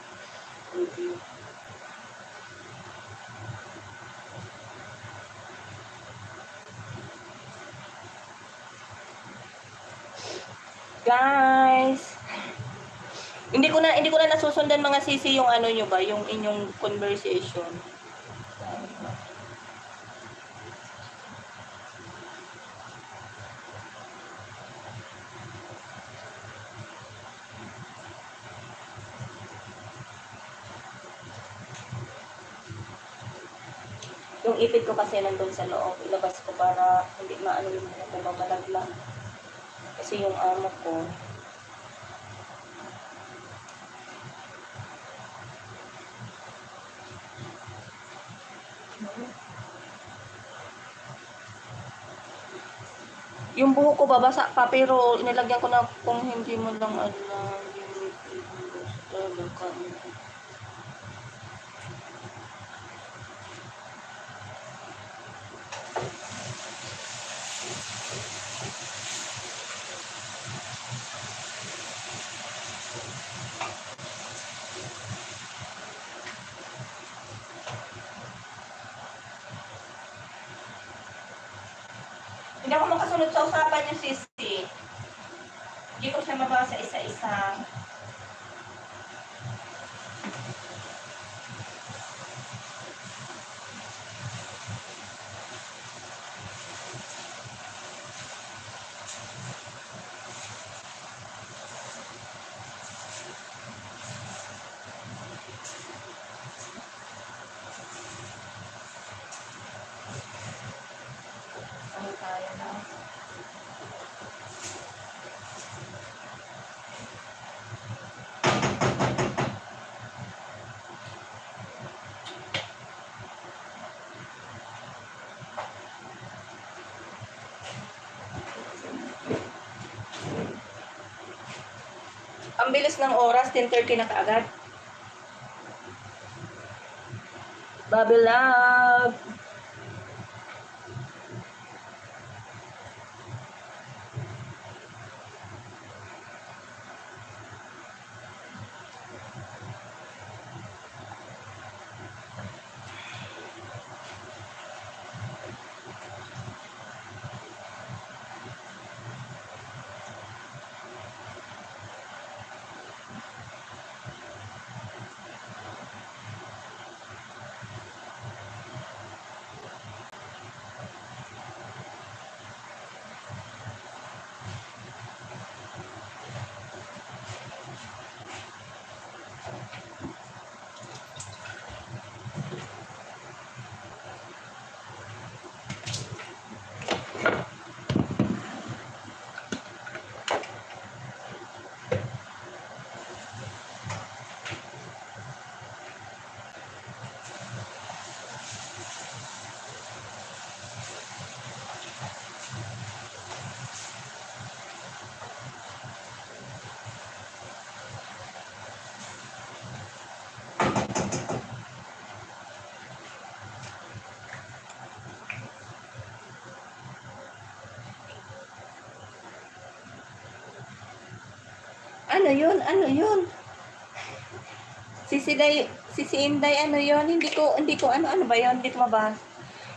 Review. Guys, hindi ko na nasusundan mga sisi yung ano nyo ba, yung inyong conversation. Yung ipit ko kasi nandun sa loob, ilabas ko para hindi maano yung malaglag. Kasi yung amo ko, yung buhok ko babasa pa pero inilagyan ko na kung hindi mo lang alam yung basta hindi ako makasunod sa usapan yung sisi. Hindi ko siya mabasa isa-isa. Ano tayo na? Ang bilis ng oras, 10:30 na kaagad. Bobby Love. Ano yun? Ano yun? Sisi Inday, ano yun? Hindi ko, ano ba yun? Hindi ko mabasa.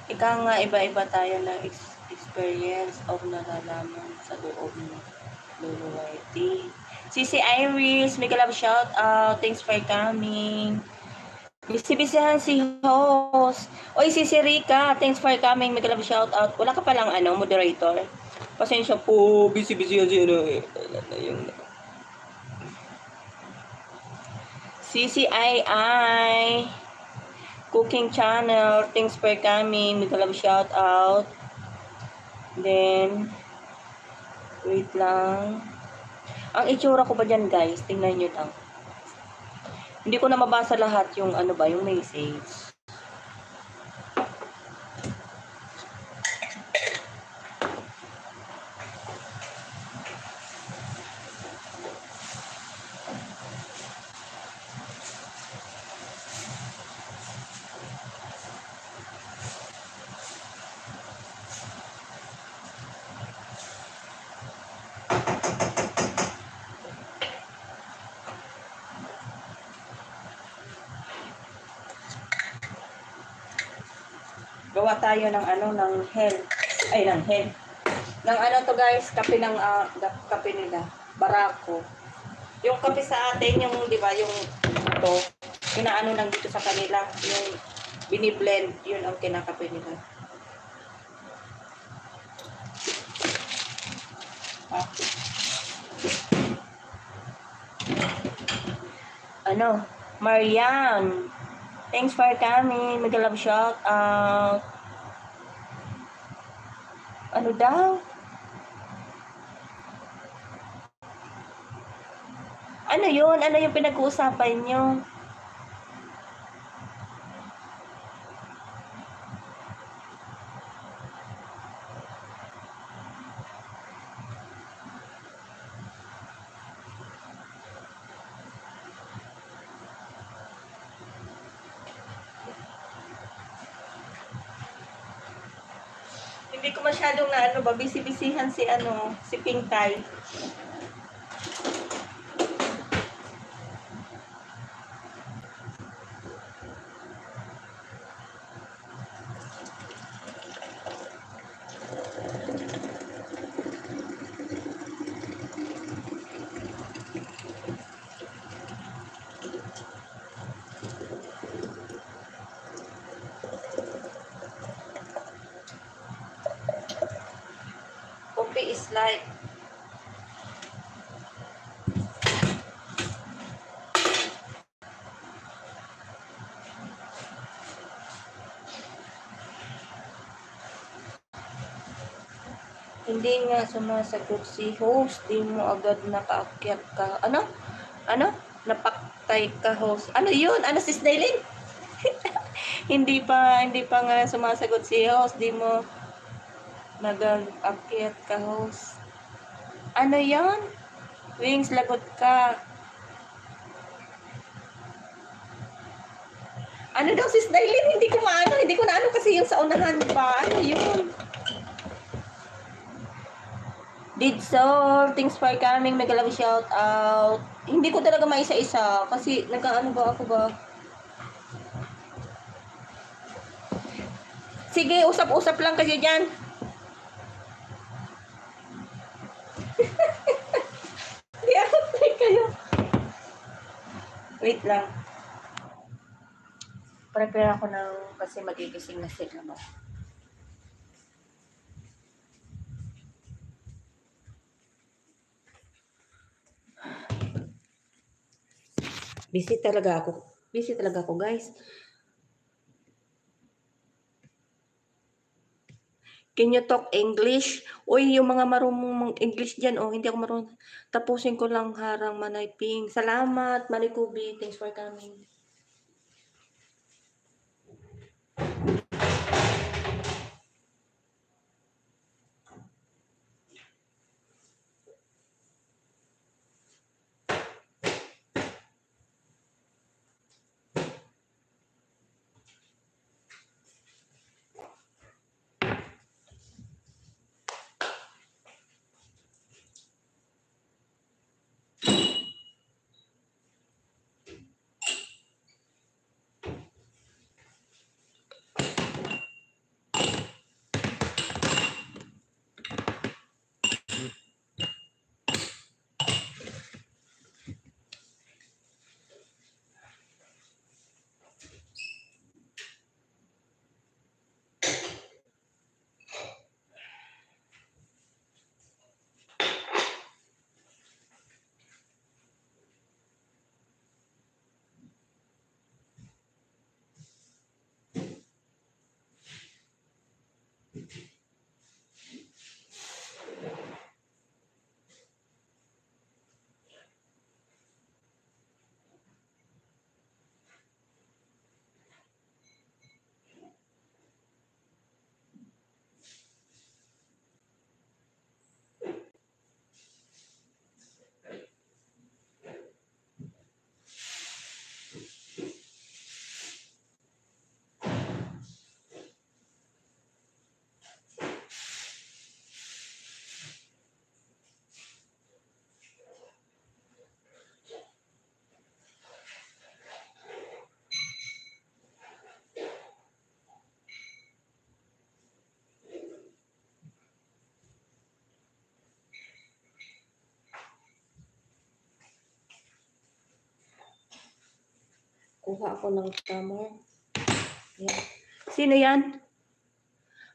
Ika nga, iba-iba tayo ng experience o nalalaman sa loob ng Luluwaiti. Sisi Iris, make a love shout out. Thanks for coming. Busy-busyhan si host. Oy, Sisi Rika, thanks for coming. Make a love shout out. Wala ka palang moderator. Pasensya po, busy-busy si yung CCII Cooking Channel, thanks for coming. Make a love shout out. Then, wait lang. Ang itsura ko ba dyan, guys? Tingnan nyo lang. Hindi ko na mabasa lahat yung yung message. Gawa tayo ng ano, ng hell. Ay, ng hell. Ng ano to guys, kape ng, kape nila. Barako. Yung kape sa atin, yung, di ba, yung ito, inaano lang dito sa kanila, yung biniblend, yun ang kinakape nila. Ah. Ano, Marian, thanks for coming. Mag-love shout out. Ano daw? Ano yun? Ano yung pinag-uusapan nyo? Hindi ko masyadong na ano ba, busy-busyhan si ano, si Pingtay. Coffee is life. Hindi nga sumasagot si host, di mo agad nakaakyat ka. Ano? Ano? Napaktay ka host. Ano yun? Ano si Snailin? hindi pa nga sumasagot si host, di mo nag-akyat ka host. Ano yan? Wings, lagot ka. Ano daw si Snailin? Hindi ko na ano kasi yung sa unahan pa. Ano yun? Did so, thanks for coming, mega love shout out. Hindi ko talaga maisa-isa kasi nagkaano ba ako ba? Sige, usap-usap lang kayo dyan. I-apply kayo. Wait lang. Prepare ako ng kasi magigising na sila mo. Busy talaga ako guys. Can you talk English? Uy, yung mga marunong English dyan, oh, hindi ako marunong. Tapusin ko lang harang Manayping. Salamat, Manikubi. Thanks for coming. Kuha ako ng camera. Yan. Sino yan?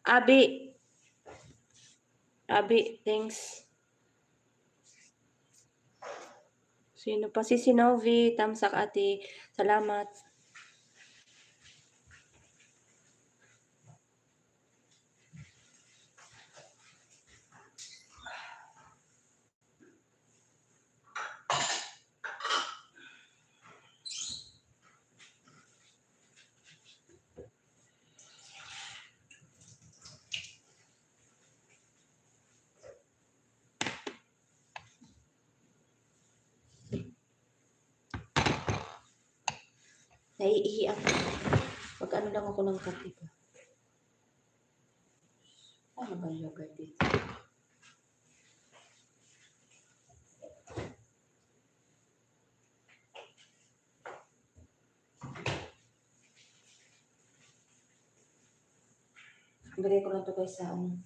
Abi. Abi, thanks. Sino pa? Si Sinovi. Tamsak ate. Salamat. Naiihi ako. Mag-ano lang ako ng kape ko. Ano ba yung yogurt dito? Bigay ko lang ito guys sa ano.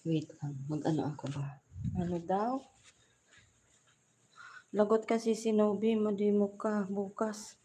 Wait lang, mag-ano ako ba? Ano daw? Lagot kasi si Nobi, madimo ka bukas.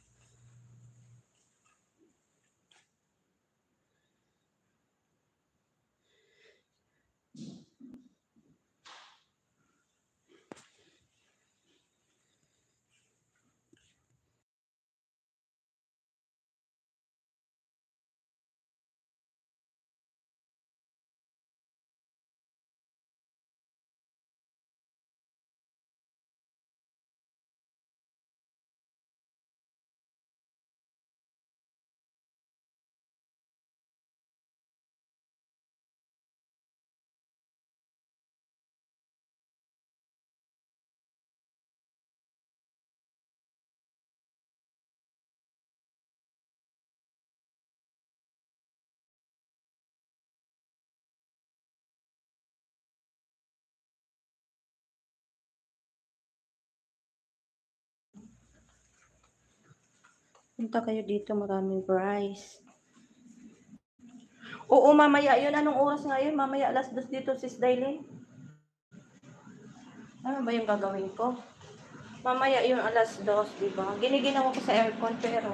Punta kayo dito, maraming price. Oo, mamaya yun. Anong oras ngayon? Mamaya alas 2 dito, sis Dailin. Ano ba yung gagawin ko? Mamaya yung alas 2, diba? Giniginawa ko sa aircon, pero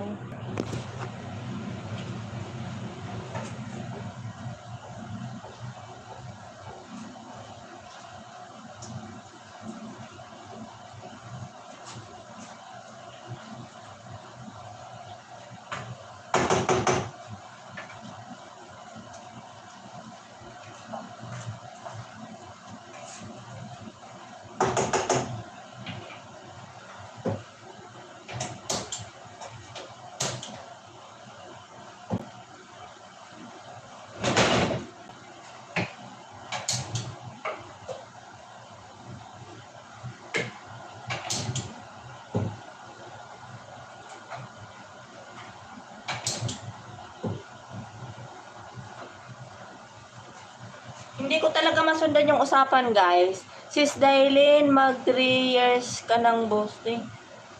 hindi ko talaga masundan yung usapan, guys. Sis Dailin, mag 3 years ka ng boosting.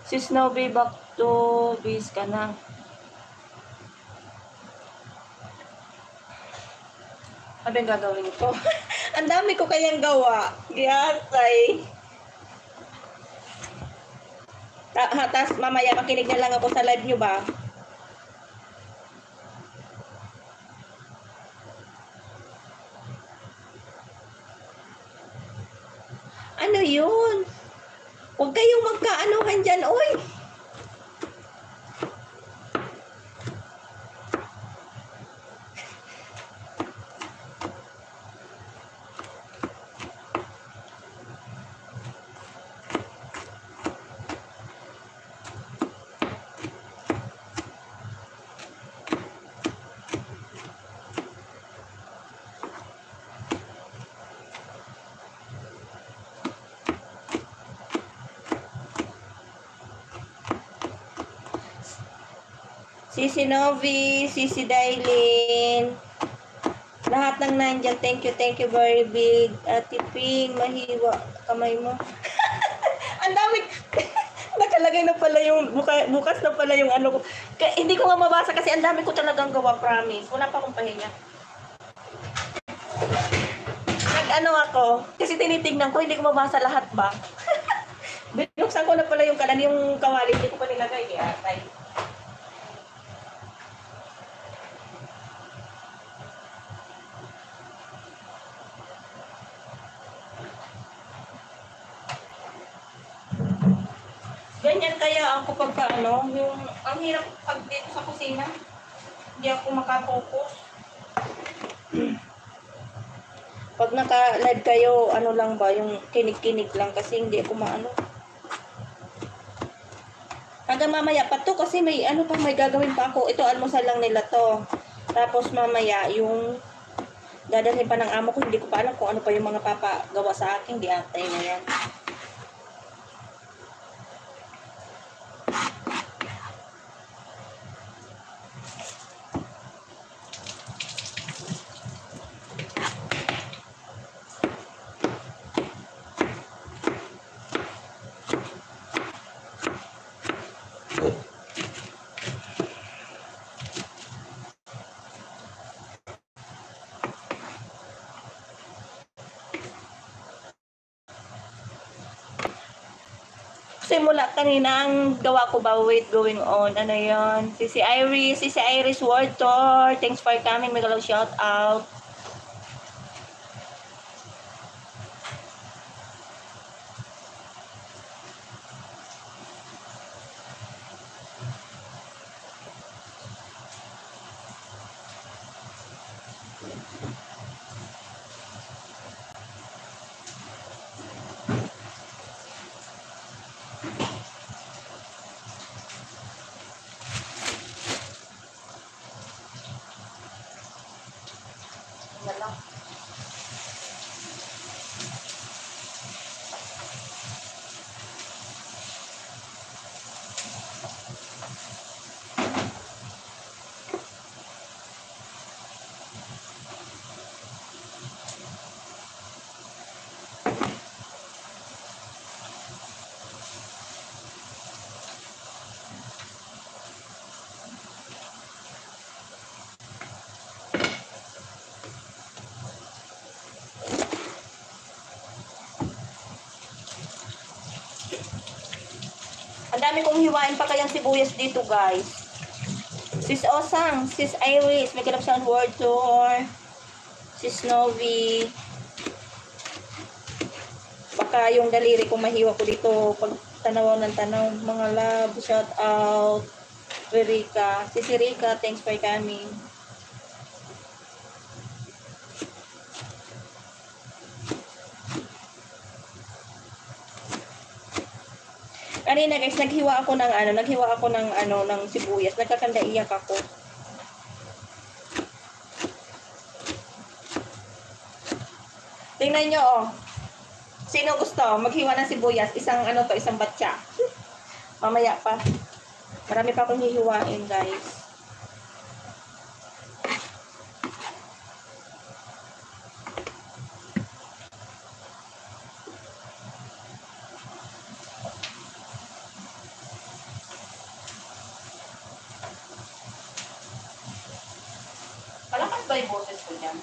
Sis Novi, back to base ka na. Ano yung gagawin ko? Ang dami ko kayang gawa. Giyatay. Tapos mamaya makinig na lang ako sa live nyo ba? Ano yun? Huwag kayong magkaanuhan dyan, oy. Sisi Novi, Sisi Dailin, lahat ng nandyan, thank you very big. Ate Ping, mahiwa kamay mo. Ang dami. Nakalagay na pala yung, bukas na pala yung ano ko. Hindi ko nga mabasa kasi ang dami ko talagang gawa, promise. Wala pa akong pahinga. Nag-ano ako, kasi tinitignan ko, hindi ko mabasa lahat ba. Binuksan ko na pala yung kalan, yung kawali, hindi ko pa nilagay. Atay. Ganyan kaya ako pagka ano, yung, ang hirap pag dito sa kusina. Hindi ako makapokus. Pag naka-live kayo, ano lang ba, yung kinig-kinig lang kasi hindi ako maano. Hanggang mamaya pa to kasi may ano pa, may gagawin pa ako. Ito, almusal lang nila to. Tapos mamaya, yung dadalhin pa ng amo ko, hindi ko pa alam kung ano pa yung mga papagawa sa akin. Di atay na yan. Simula kanina ang gawa ko ba, wait, going on. Ano yon? Sisi Iris World Tour. Thanks for coming. May galong shout out. Ang dami kong hiwain pa kayang sibuyas dito, guys. Sis Osang, Sis Iris, may Kalapsan World Tour. Sis Novi. Baka yung daliri kong mahiwa ko dito pag tanaw ng tanaw. Mga love, shout out. Rika. Sis Rika, thanks for coming. Kanina guys, naghiwa ako ng sibuyas. Nagkakandaiyak ako. Tingnan nyo, oh. Sino gusto maghiwa ng sibuyas? Isang batya. Mamaya pa. Marami pa akong hihiwain, guys. Malakas ba yung boses ko niyan?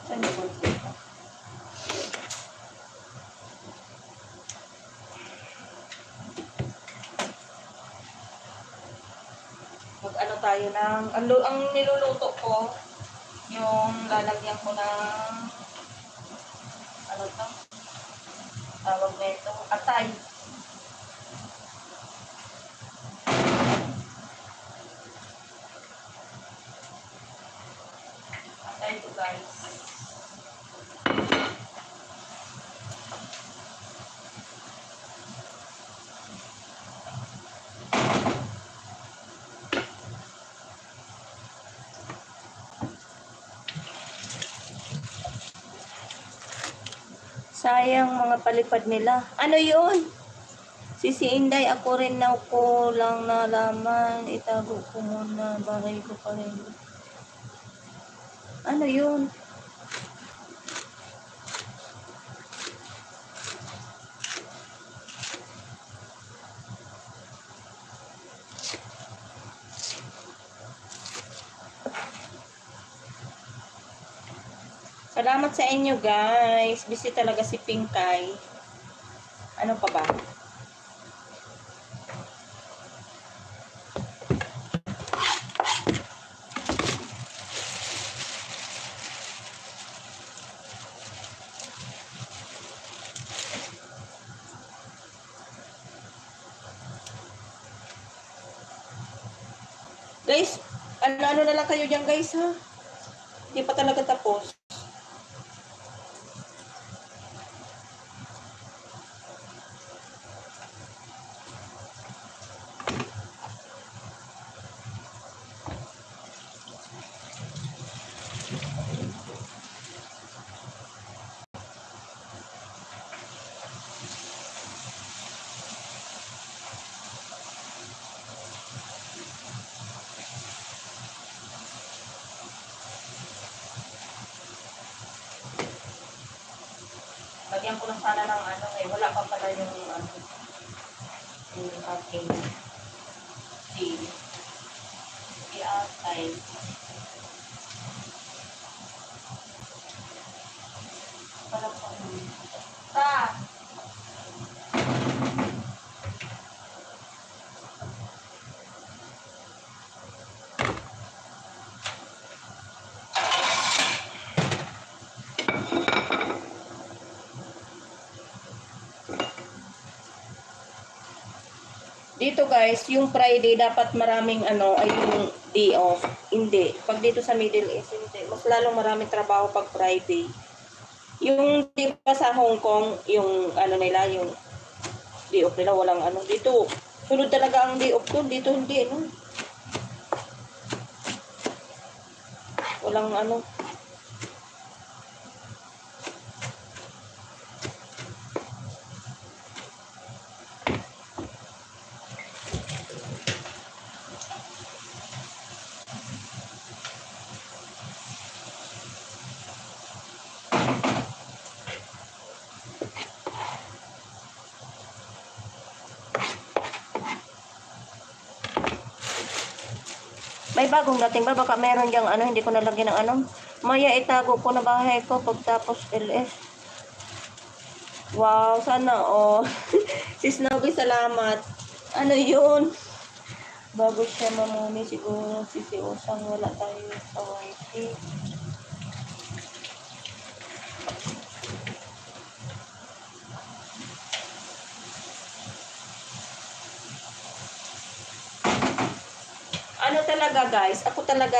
Saan yung boses ko? Mag-ano tayo ng, ang niluluto ko, yung lalagyan ko ng, ano to? Tawag na ito, atay. Atay to, guys. Sayang mga palipad nila. Ano yun? Si Inday, ako rin na ko lang nalaman. Itago ko muna. Bahay ko pa rin. Ano yun? Salamat sa inyo guys. Busy talaga si Pinkay. Ano pa ba? Guys, ano na lang kayo dyan guys ha? Hindi pa talaga tapos. Lagyan ko lang sana ng ano eh. Wala pa pala yung aking seal. I-outside. Wala pa. Ta! Dito guys, yung Friday dapat maraming ay yung day off. Hindi. Pag dito sa Middle East, hindi. Mas lalong maraming trabaho pag Friday. Yung di ba sa Hong Kong, yung nila, yung day off nila, walang dito. Sunod talaga ang day off doon. Dito hindi, no? Walang may bagong dating ba? Baka meron diyang hindi ko nalagyan ng Maya, itago ko na bahay ko pagtapos LS. Wow, sana Sis Novi, salamat. Ano yun? Bago siya mamuni, siguro si Osang wala tayo sa wifi. Ano talaga guys, ako talaga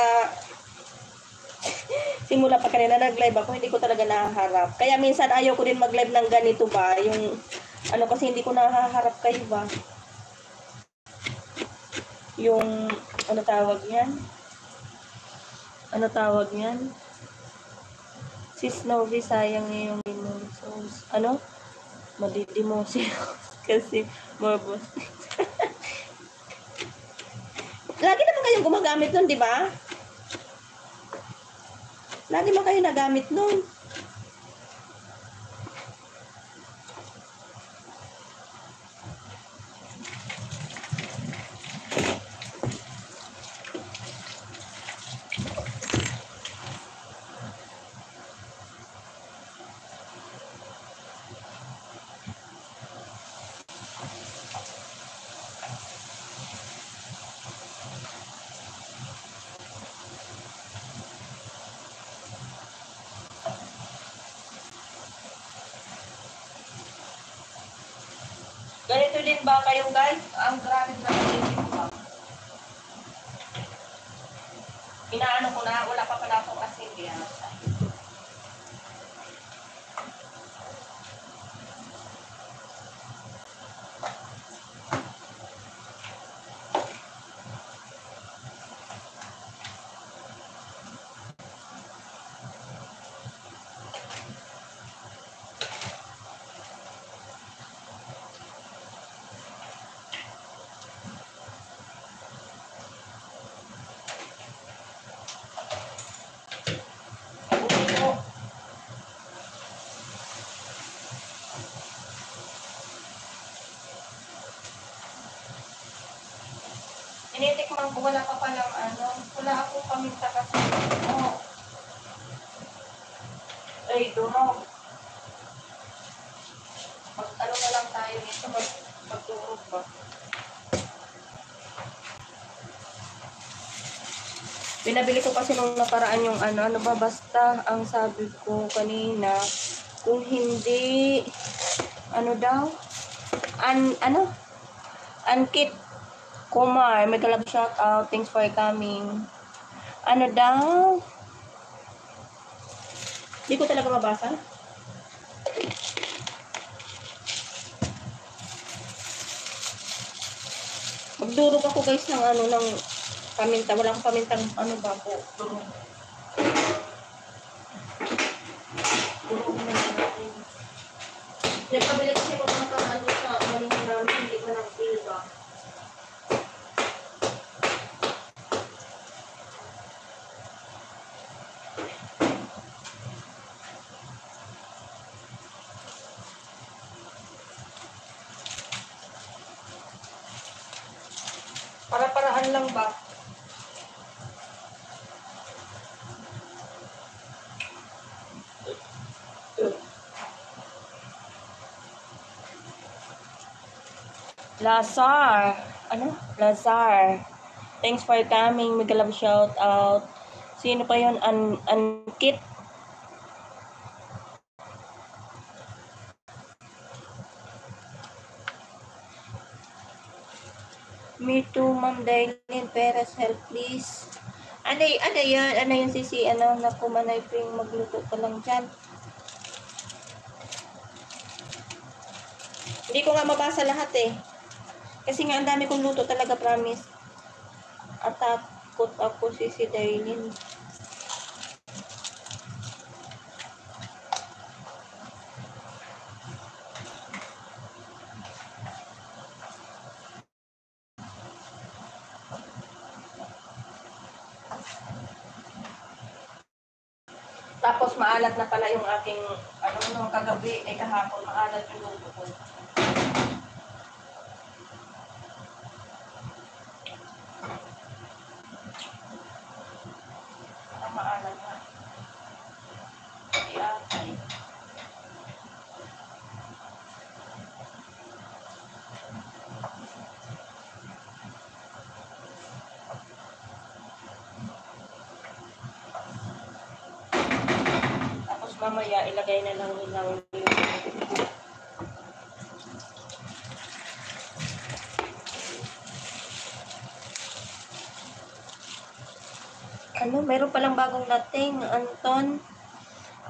simula pa kanina nag-live ako, hindi ko talaga nahaharap. Kaya minsan ayaw ko din mag-live ng ganito ba, yung kasi hindi ko nahaharap kayo ba. Yung ano tawag niyan? Ano tawag niyan? Sis Novi, sayang yung sauce. Madidimosi kasi morbos. Lagi naman kayong gumagamit nun, di ba? Lagi mo kayo nagamit nun. Ganito din ba kayo guys? Ang grabe na naisip ko. Inaano ko na, wala pa pala akong asin diyan. Tinitikman ko, wala pa palang ano, wala akong paminta kasi. Oh, ay, durog. Mag-ano na lang tayo dito, magdurog ba? Pinabili ko kasi nung nakaraan yung ano ba, basta ang sabi ko kanina, kung hindi, ano daw, Ankit Kumar, may kalab shout out, thanks for coming. Ano daw? Hindi ko talaga mabasa. Magdurog ako guys ng ano, ng paminta. Walang pamintang ano ba po. Durog. Durog na natin. Nagpabili kasi ko mga ano sa maling namin, hindi ko lang feel ba. Para-paraan lang ba? Lazar. Ano? Lazar. Thanks for coming. Mega love shout out. Sino pa yun? Ankit. Me too, Ma'am Dailin Perez. Help please. Ano yan? Ano yung sisi? Ano? Naku, manay ping magluto ka lang dyan. Hindi ko nga mabasa lahat eh. Kasi nga ang dami kong luto talaga, promise. At takot ako si Dailin. Tapos maalat na pala yung aking, ano nung kagabi, kahapon, maalat yung luto ko. Ang maalat na. Iatay. Tapos mamaya, ilagay na lang nilang ano, meron palang bagong dating,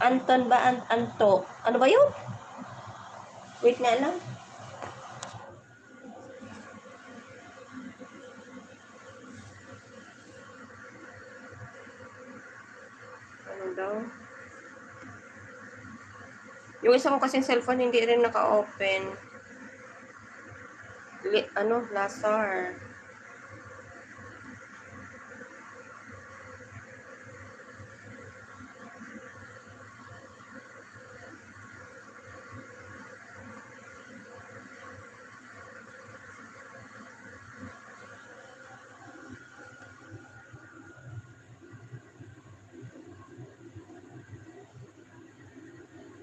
Anton ba? Anto? Ano ba yun? Wait nga lang. Ano daw? Yung isa ko kasing cellphone hindi rin naka-open. Lazar.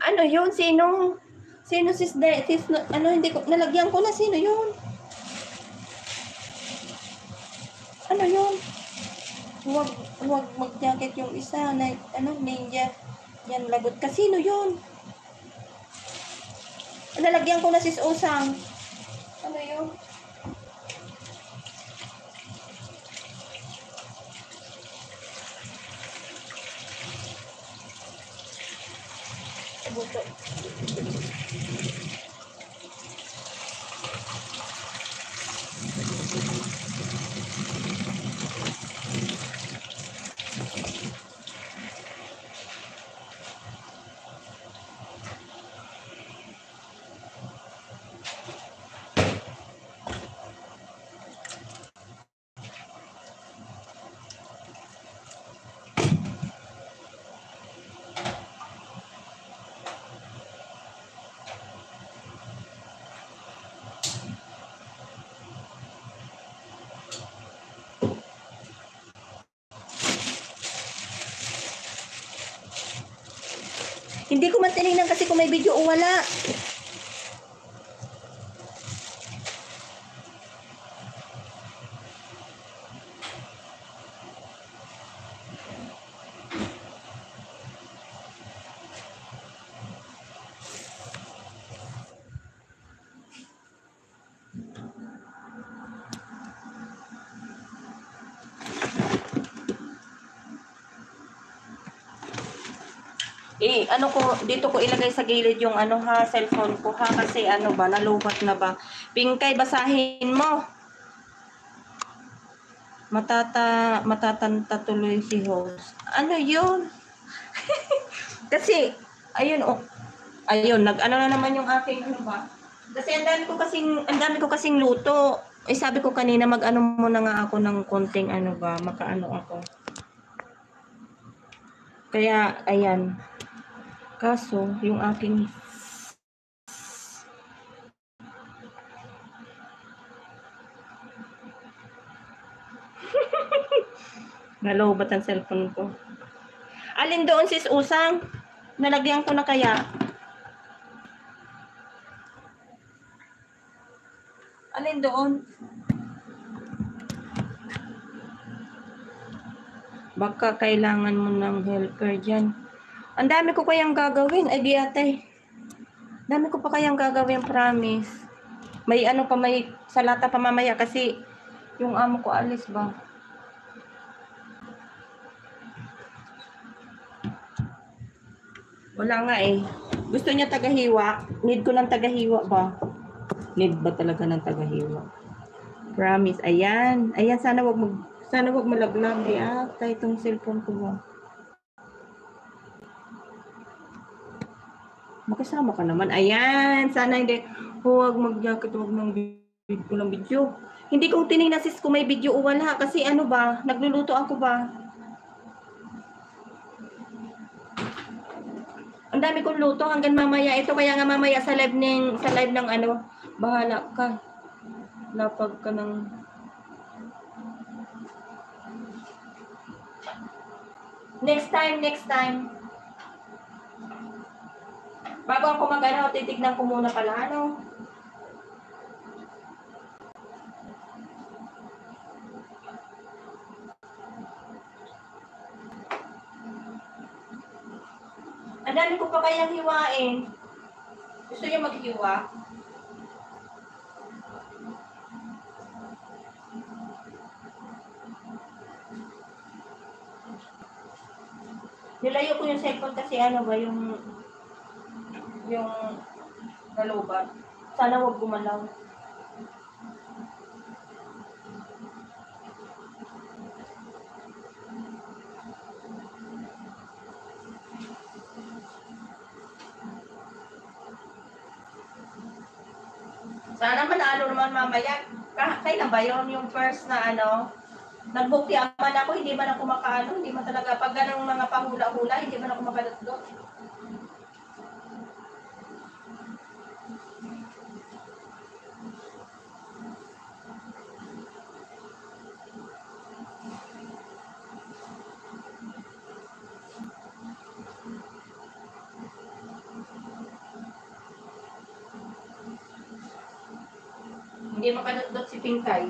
Ano yun? Sino ano, hindi ko, nalagyan ko na sino yun? Ano yun? Huwag mag-jacket yung isa na, ano, ninja. Yan, lagot. Kasino yun? Nalagyan ko na sis Usang. Ano yun? Buto. Hindi ko man tinignan kasi kung may video o wala. Ano ko, dito ko ilagay sa gilid yung ano ha, cellphone ko ha, kasi ano ba, nalubat na ba. Pingkay, basahin mo. Matatanta tuloy si host. Ano yun? Kasi, ayun, oh, ayun, nag-ano na naman yung aking, ano ba? Kasi ang dami ko kasing luto. Sabi ko kanina, mag-ano muna nga ako ng konting, ano ba, makaano ako. Kaya, ayan. Kaso, yung aking nalobat ang cellphone ko. Alin doon sis Usang? Nalagyan ko na kaya? Alin doon? Baka kailangan mo ng helper dyan. Ang dami ko kayang gagawin. Ay, di atay. Dami ko pa kayang gagawin, promise. May ano pa, may salata pa mamaya kasi yung amo ko alis ba? Wala nga eh. Gusto niya tagahiwa. Need ko ng tagahiwa ba? Need ba talaga ng tagahiwa? Promise. Ayan. Ayan, sana wag malaglag. Di atay itong cellphone ko ba? Makasama ka naman. Ayan. Sana hindi. Huwag mag-jacket. Huwag ng video. Hindi ko tinignan sis kung may video o wala. Kasi ano ba? Nagluluto ako ba? Ang dami kong luto hanggang mamaya. Ito kaya nga mamaya sa live ng ano. Bahala ka. Lapag ka ng... Next time. Bago ako mag-ano, titignan ko muna pala, ano. Ang dami ko pa kayang hiwain. Gusto niyo maghiwa? Nilayo ko yung cellphone kasi ano ba, yung nalubat. Sana wag gumalaw. Sana manalo naman mamaya. Kailan ba yun yung first na ano? Nag-book yaman ako, hindi man ako makaano, hindi man talaga, pag ganang mga pahula-hula, hindi man ako makadot-dot. Hindi makadot-dot si Pinkay.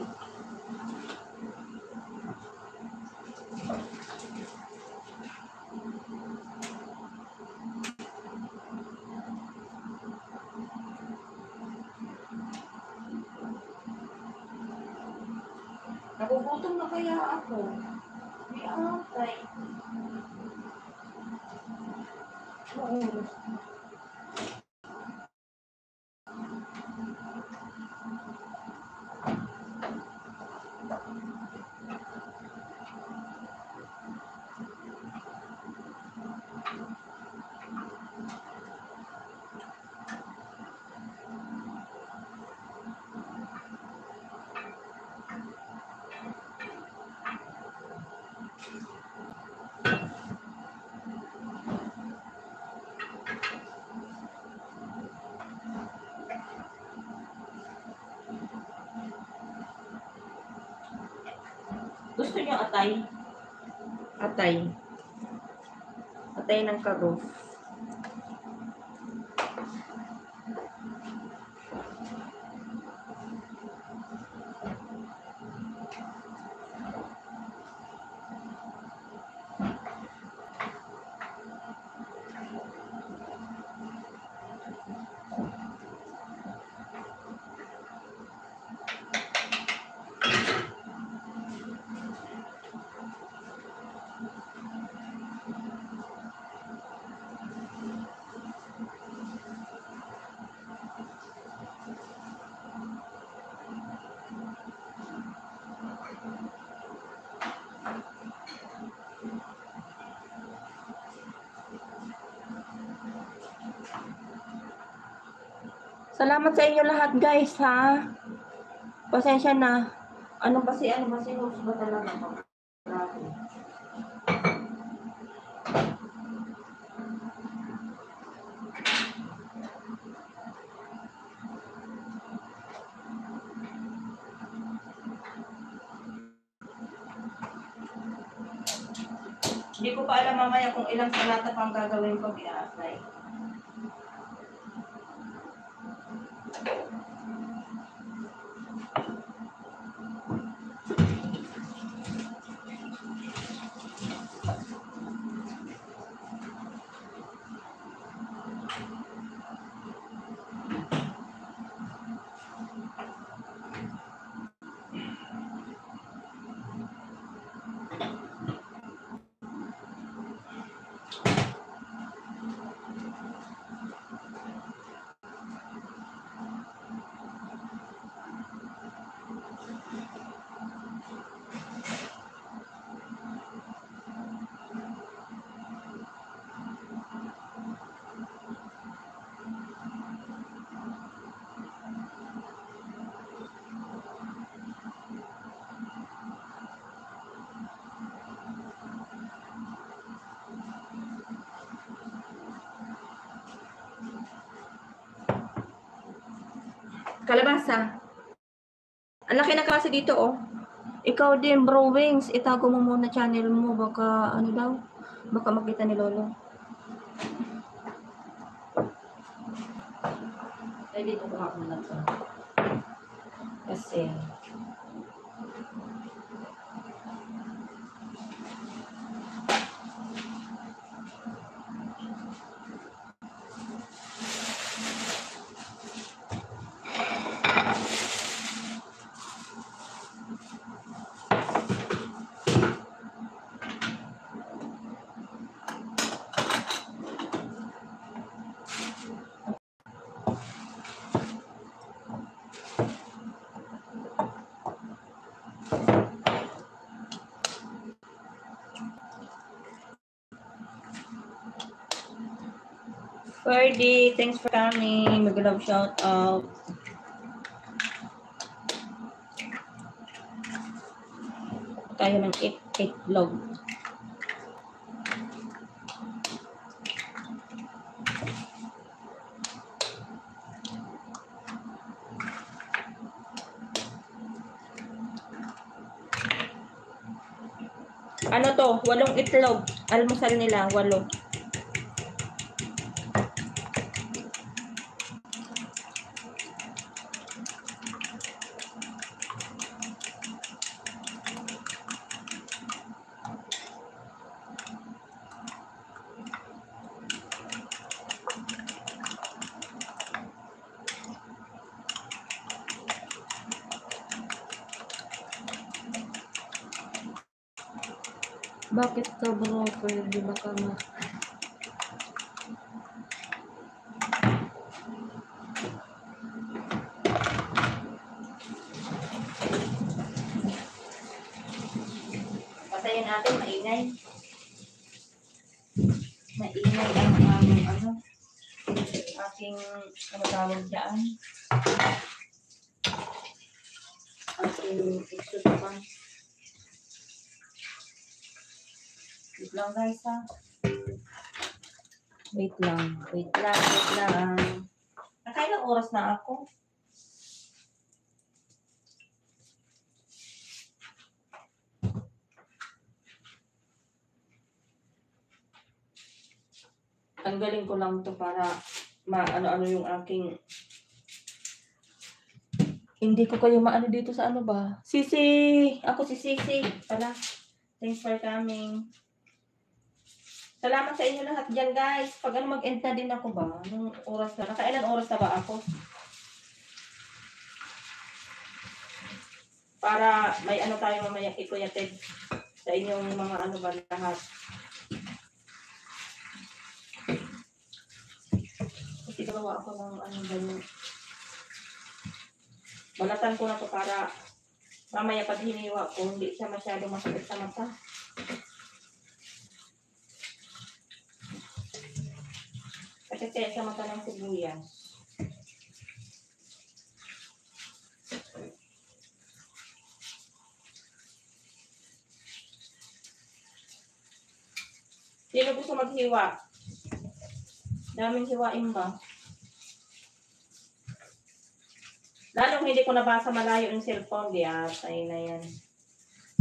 Nagugutom na kaya ako. May atay. Oo. Gusto niyo atay? Atay. Atay ng karo. Salamat sa inyo lahat guys ha. Pasensya na. Ano ba si host ba talaga ako? Grabe. Hindi ko pa alam mamaya kung ilang salata pang gagawin ko i-apply. Kalabasa. Ang laki na kasi dito, oh. Ikaw din, Bro Wings. Itago mo muna channel mo. Baka, ano daw? Baka makita ni Lolo. Ay, dito ko ako na ito. Kasi, Ferdy, thanks for coming. Mag-love shout out. Tayo ng itlog. Ano to? 8 itlog. Almusal nila, 8. Bakit ka bro? Pwede ba ka ma... Pasayan natin, maingay. Maingay ang aking tawag dyan. Aking isusukan. Wait lang guys ha. Wait lang. Nakailang oras na ako? Tanggalin ko lang to para maano-ano yung aking... Hindi ko kayo maano dito sa ano ba? Sisi! Ako si Sisi. Pala. Thanks for coming. Salamat sa inyo lahat dyan guys. Pag ano mag-end na din ako ba? Anong oras na? Nakailan oras na ba ako? Para may ano tayo mamaya ikuyatid sa inyong mga ano ba lahat. Kasi gawa ako ng ano ba yung... Balatan ko na to para mamaya pag hiniwa ko, hindi siya masyadong masakit sa mata. Kasi kaya sa mata ng sibuyas. Sino gusto maghiwa? Daming hiwain ba? Lalong hindi ko nabasa malayo yung cellphone. Di atay na yan.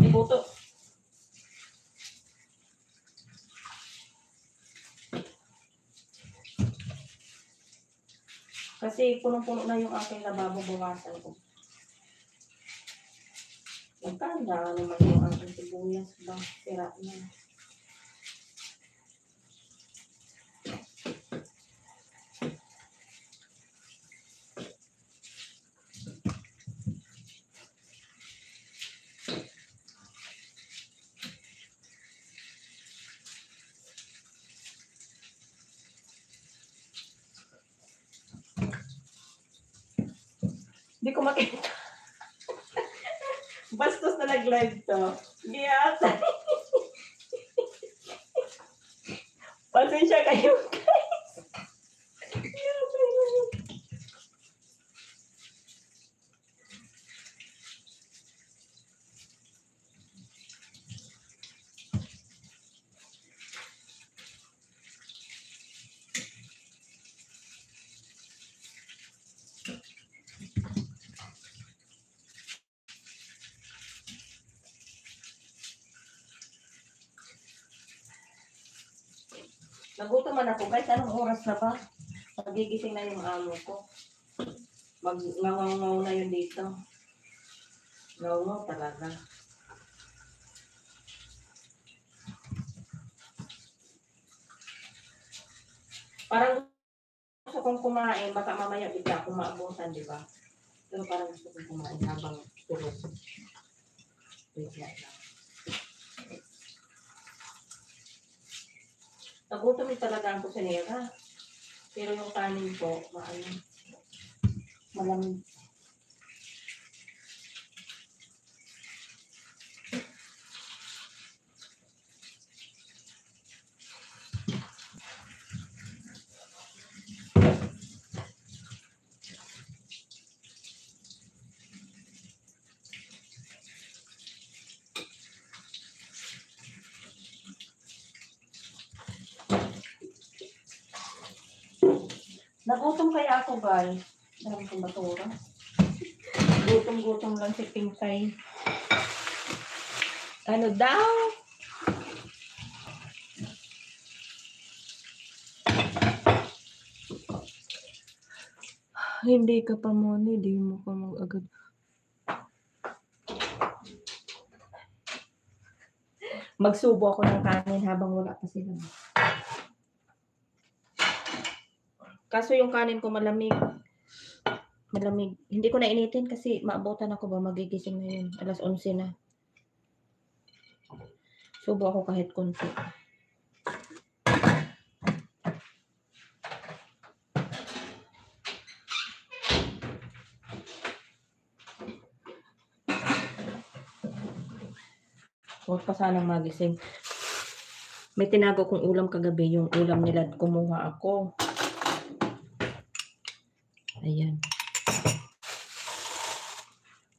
May buto. Kasi punong-puno na yung aking lababo, buwasan ko. Magkanda naman yung aking sibuyas ba? Sira na. Hindi ko makita. Bastos na nag-live to. Giyat. Pasensya kayo, guys. Nagutom man ako, guys. Anong oras na ba? Nagigising na yung amo ko. Mag-ngangaw na yun dito. Ngaw talaga. Parang gusto kong kumain, baka mamaya bigla akong maabutan, di ba? Pero parang gusto kong kumain habang tulog. Bigla lang. Nagutom talaga ang kusinera. Pero yung kanin ko, malamig. Nagutom kaya ako, guys. Dami kong basura. Gutom-gutom lang si Pinkay. Ano daw? Hindi ka pa muna, di mo pa mag-agad. Magsubo ako ng kanin habang wala pa sila. Kaso yung kanin ko malamig. Malamig. Hindi ko na initin kasi maabutan ako ba, magigising na yun. Alas 11 na. Subo ako kahit konti. Huwag pa sanang magising. May tinago kong ulam kagabi. Yung ulam nila, kumuha ako. Ayan.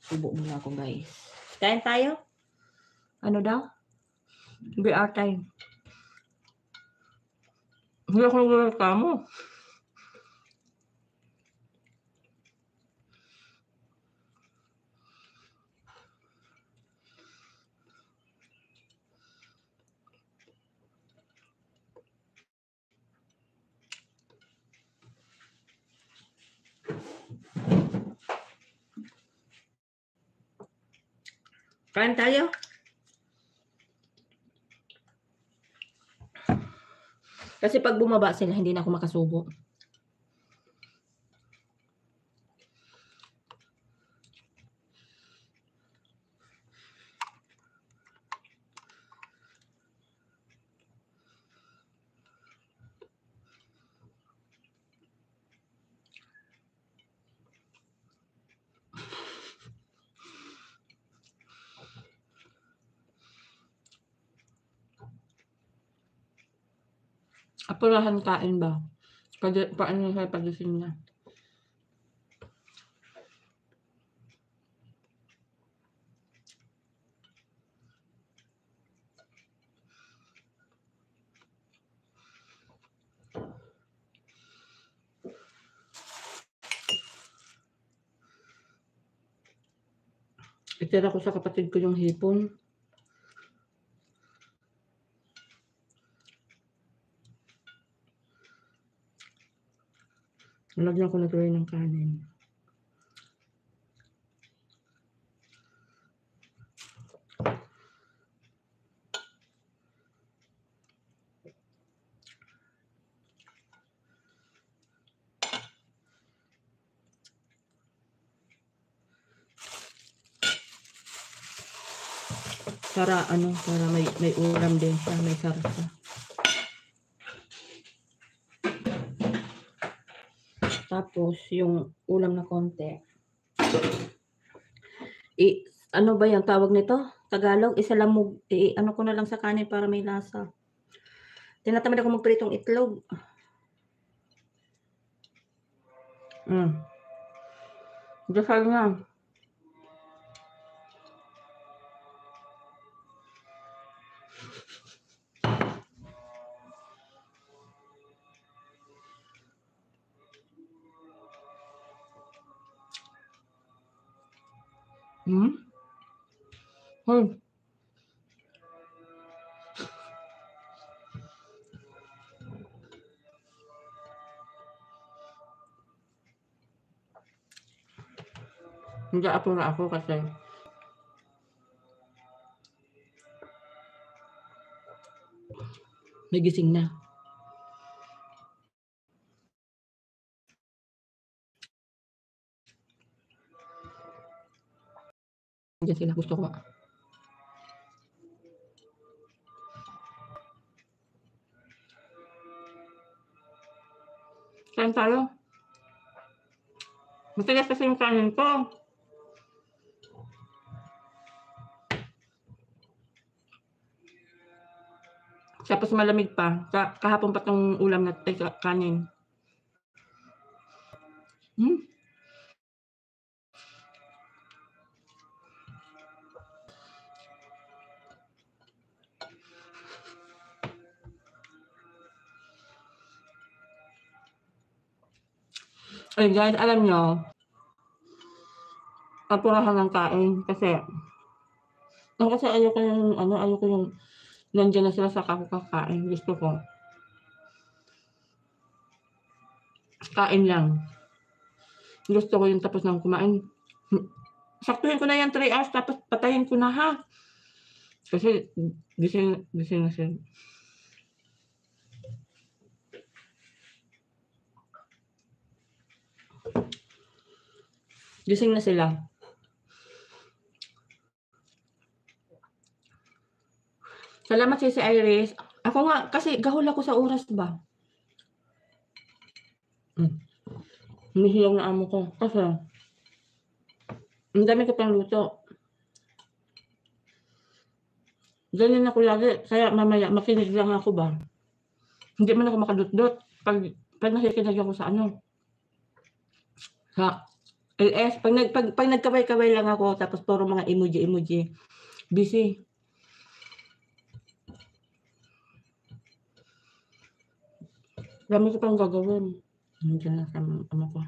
Subo muna ako, guys. Kain tayo? Ano daw? BR time. Hindi ako nagreklamo. Kain tayo? Kasi pag bumaba sila, hindi na ako makasubo. Apurahan kain ba? Paano sa pagising na? Itira ko sa kapatid ko yung hipon. Nalagyan ko na tuloy ng kanin. Para para may ulam din siya, may sarsa. Tapos yung ulam na konti. Ano ba yung tawag nito? Tagalog, isalamog. Ano ko na lang sa kanin para may lasa. Tinatamad ako magpritong itlog. Dasal nga. Hindi ako kasi may gising na. Diyan sila gusto ko. Kain tayo. Matigas kasi yung kanin ko. Tapos malamig pa. Kahapon pa tong ulam na kanin. Ay guys, alam nyo, apurahan ng kain kasi ayoko yung nandiyan na sila sa kakain. Gusto ko kain lang. Gusto ko yung tapos ng kumain. Saktuhin ko na yan 3 hours tapos patayin ko na ha. Kasi gising na sila. Gising na sila. Salamat si Iris. Ako nga, kasi gahol ako sa oras ba? Humihiyaw na amo ko. Kasi, ang dami ko pang luto. Ganyan ako lagi. Kaya mamaya, makinig lang ako ba? Hindi man ako makadut-dut. Pag nakikinig ako sa sa LS, pag nagkabay-kabay lang ako, tapos puro mga emoji, busy. Dami ko pang gagawin. Nandiyan na sa ano ko.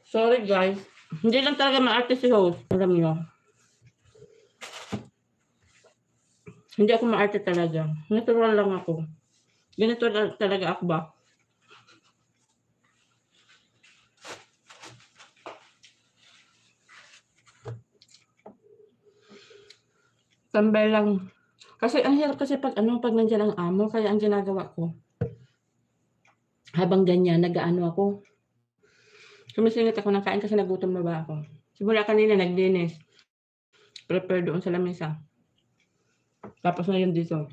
Sorry guys. Hindi lang talaga maarte si host. Alam nyo. Hindi ako maarte talaga. Natural lang ako. Ganito talaga ako ba? Tambay lang. Kasi ang hirap kasi pag nandiyan ang amo. Kaya ang ginagawa ko, habang ganyan, nag-aano ako. Sumisingit ako ng kain kasi nagutom na ba ako. Simula kanina, naglinis. Prepare doon sa lamesa. Tapos ngayon dito.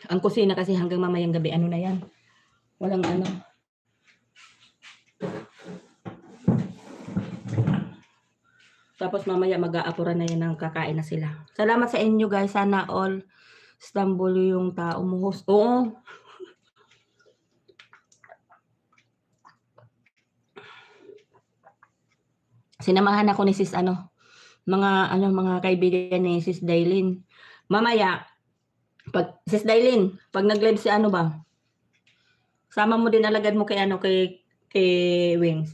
Ang kusina kasi hanggang mamayang gabi, ano na yan. Walang ano. Tapos mamaya mag-aapuran na yan ng kakain na sila. Salamat sa inyo guys. Sana all Istanbul yung tao mo host. Oo. Sinamahan ako ni sis mga kaibigan ni sis Dailin. Mamaya, sis Dailin, pag nag-live si sama mo din alagad mo kay Wings.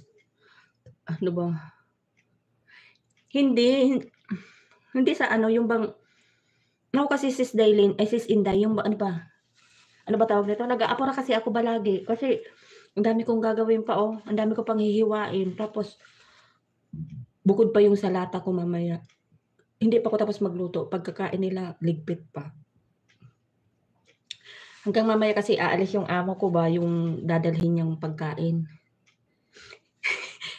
Ano ba? Hindi sa yung bang, kasi sis Dailin, sis Inday, yung ano ba tawag nito? Nag-aapura kasi ako balagi. Kasi, ang dami kong gagawin pa, ang dami ko pang hihiwain. Tapos, bukod pa yung salata ko mamaya. Hindi pa ako tapos magluto. Pagkakain nila, ligpit pa. Hanggang mamaya kasi aalis yung amo ko yung dadalhin niyang pagkain.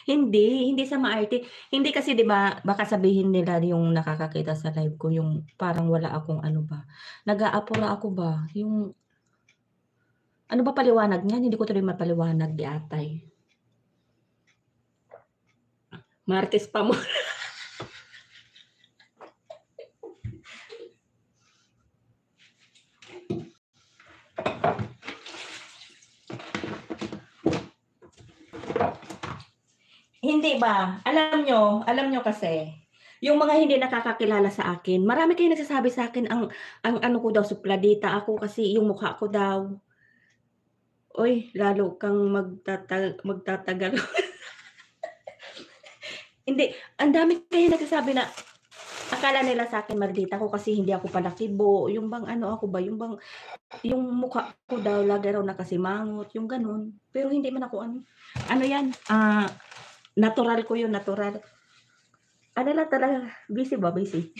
Hindi sa maarte. Hindi kasi 'di ba, baka sabihin nila yung nakakakita sa live ko yung parang wala akong nag-aapura ako ba, yung ano ba paliwanag niyan? Hindi ko tuloy mapaliwanag di atay. Martes pa mo. Hindi ba? Alam nyo kasi, yung mga hindi nakakakilala sa akin, marami kayong nagsasabi sa akin ang ano ko daw supladita ako kasi yung mukha ko daw. Uy, lalo kang magtatagal. Hindi, ang dami kayong nagsasabi na akala nila sa akin maldita ko kasi hindi ako palakibo, yung bang ako ba, yung bang yung mukha ko daw lagi raw nakasimangot, yung ganun. Pero hindi man ako yan, natural ko yun, natural. Ano lang talaga, busy ba? Busy.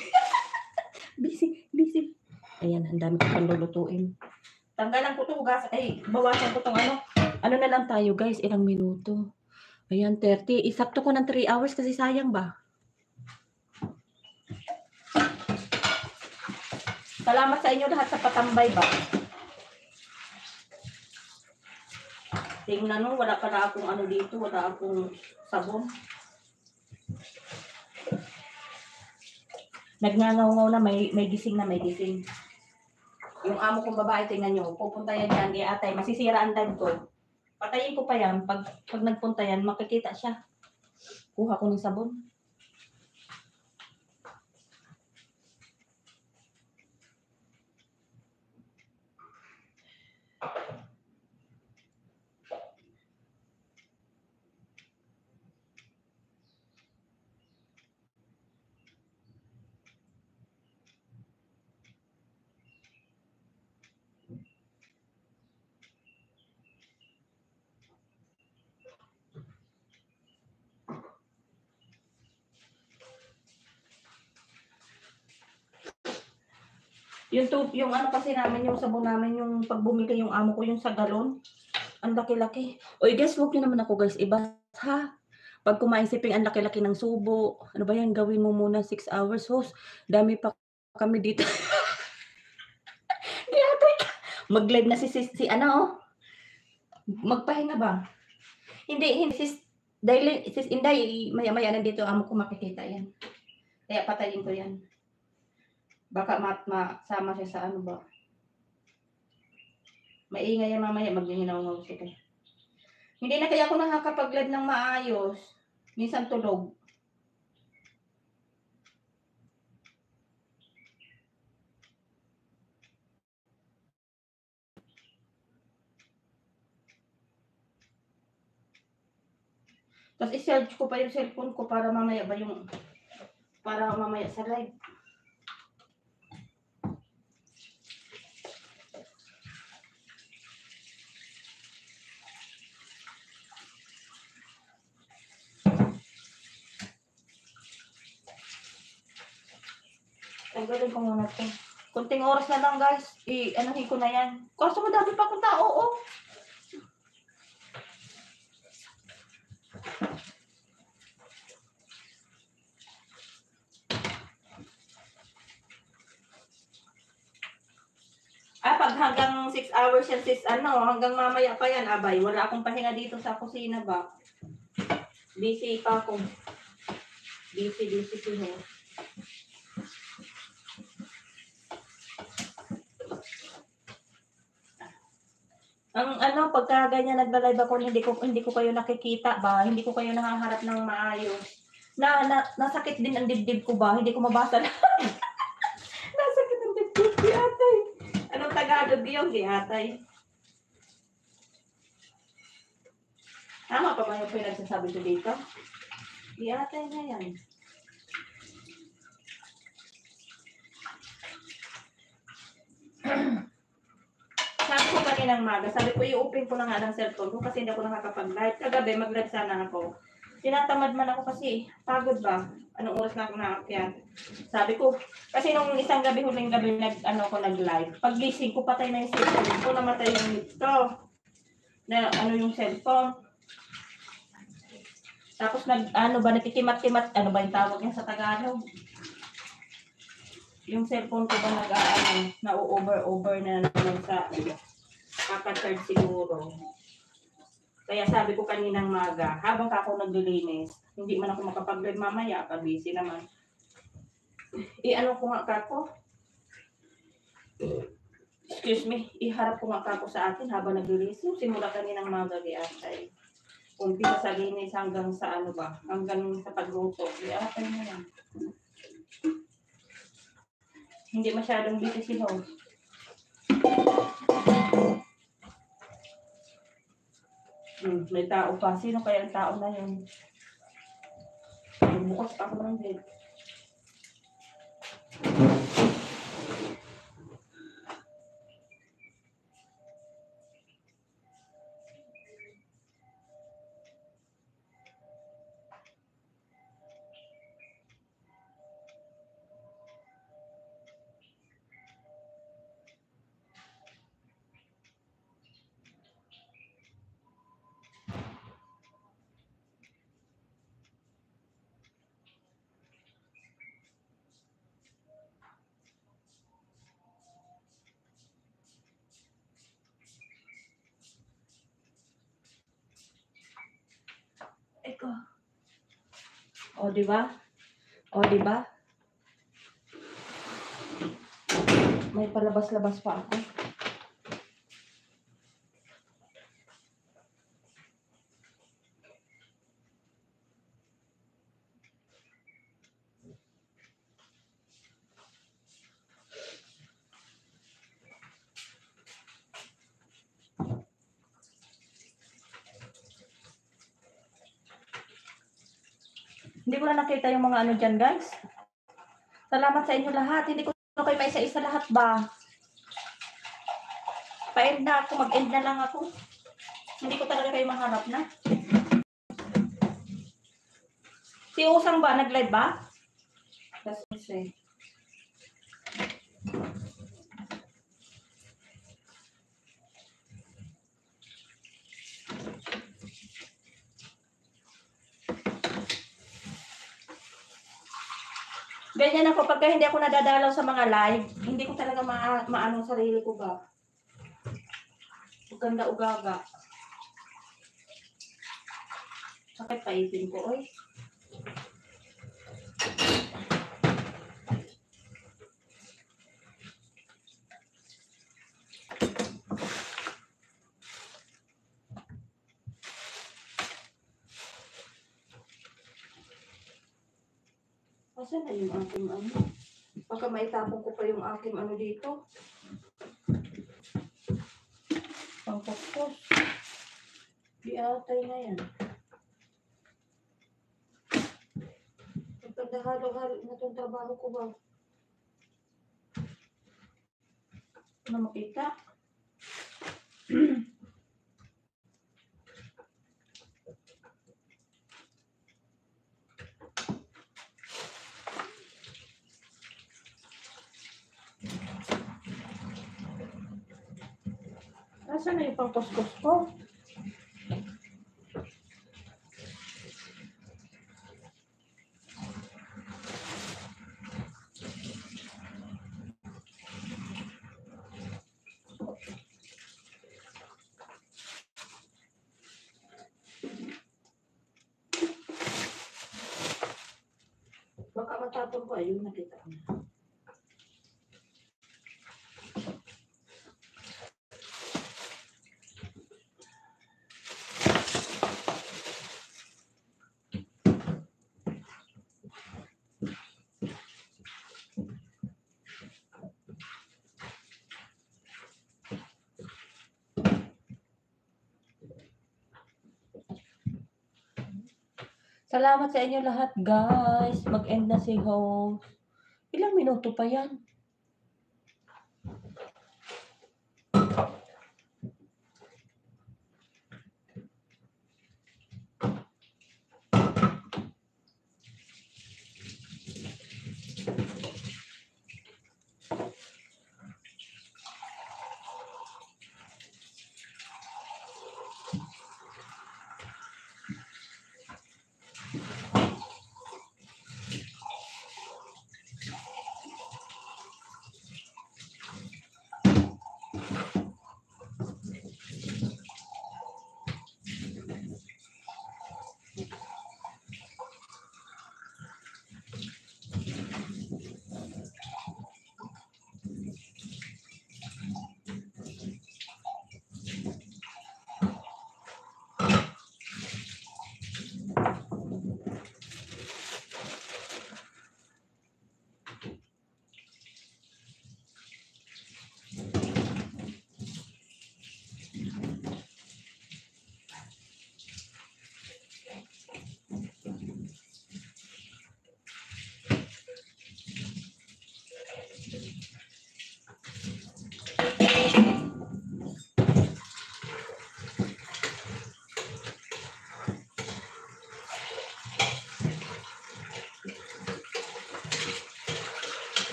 busy. Ayan, ang dami ko pang lulutuin. Tanggalan ko to, bawasan ko tong ano na lang tayo guys, ilang minuto. Ayan, 30. Isakto ko ng 3 hours kasi sayang ba? Salamat sa inyo lahat sa patambay ba? Tingnan mo, wala pala akong dito, wala akong sabon. Nagngangaw na, may gising na, may gising. Yung amo kong babae, tingnan nyo, pupunta yan dyan, di atay, masisira ang time ko. Patayin ko pa yan, pag nagpunta yan, makikita siya. Kuha ko ng sabon. Yung kasi namin, yung sabon namin, yung pag bumili yung amo ko, yung sa galon. Ang laki-laki. Oy guys, huwag niyo naman ako guys, iba ha. Pag kumain si Ping, ang laki-laki ng subo. Ano ba yan, gawin mo muna 6 hours, host. Dami pa kami dito. Mag-live na si magpahinga ba? Hindi, dahil sis Inday, maya-maya nandito amo ko makikita yan. Kaya patayin ko yan. Baka masama siya sa ba. Maingay yan mamaya, maghihinaw-ngaw siya. Hindi na kaya ako nakakapag-live ng maayos. Minsan tulog. Tapos i-search ko pa yung cellphone ko para mamaya sa live. Tanggalin ko muna ito. Kunting oras na lang guys. Anuhin ko na yan. Kaso madami pa akong tao, pag hanggang 6 hours yan hanggang mamaya pa yan, abay. Wala akong pahinga dito sa kusina ba. Busy pa ako. Busy siya. Ang pagka ganyan nagla-live ako, hindi ko kayo nakikita ba, hindi ko kayo nakaharap ng maayos. Nasakit din ang dibdib ko ba? Hindi ko mabasa lahat. Nasakit ang dibdib, giatay. Anong Tagalog yun, giatay? Tama pa ba yung pinagsasabi ko dito? Giatay na yan. Sabi ko kaninang maga, sabi ko i-open ko na nga ng cellphone ko kasi hindi ako nakakapag-live. Kagabi, mag-live sana ako. Tinatamad man ako kasi pagod ba? Anong oras na ako naakyat? Sabi ko, kasi nung isang gabi, huling gabi, nag-live. Pag-gising ko, patay na yung cellphone ko, namatay yung nito. Na yung cellphone. Tapos nakikimat-kimat, ano ba yung tawag niya sa Tagalog? Yung cellphone ko ba na-over na naman sa kaka-charge siguro. Kaya sabi ko kaninang maga, habang ako naglilinis, hindi man ako makapag-live mamaya, busy naman. I-ano ko nga kako? Excuse me, iharap ko nga kako sa akin habang naglilinis. Simula kaninang maga giatay. Umpisa sa linis hanggang sa hanggang sa pagluto. Giatay na yan. Hindi masyadong busy si Host. May tao pa. Sino kaya ang tao na yun? Bukas ako ng bed. Eko. O, diba? O, diba? May palabas-labas pa ako. Hindi ko na nakita yung mga ano dyan, guys. Salamat sa inyo lahat. Hindi ko kayo maisa-isa lahat ba? Pa-end na ako. Mag-end na lang ako. Hindi ko talaga kayo mahanap na. Si Usang ba? Nag-live ba? Kasi. Ganyan ako. Pagka hindi ako nadadalaw sa mga live, hindi ko talaga maano sarili ko ba? Maganda ugaga. Sakit pa ipin ko, oy. Asan na yung aking ano? Baka maitapon ko pa yung aking ano dito. Pangkakos. Di atay na yan. Pagkagahalo-halo na itong trabaho ko ba? Ano makita? Asan na yung pangkuskos ko? Baka matapon ko, ayun nakita ko na. Salamat sa inyo lahat, guys. Mag-end na si host. Ilang minuto pa yan?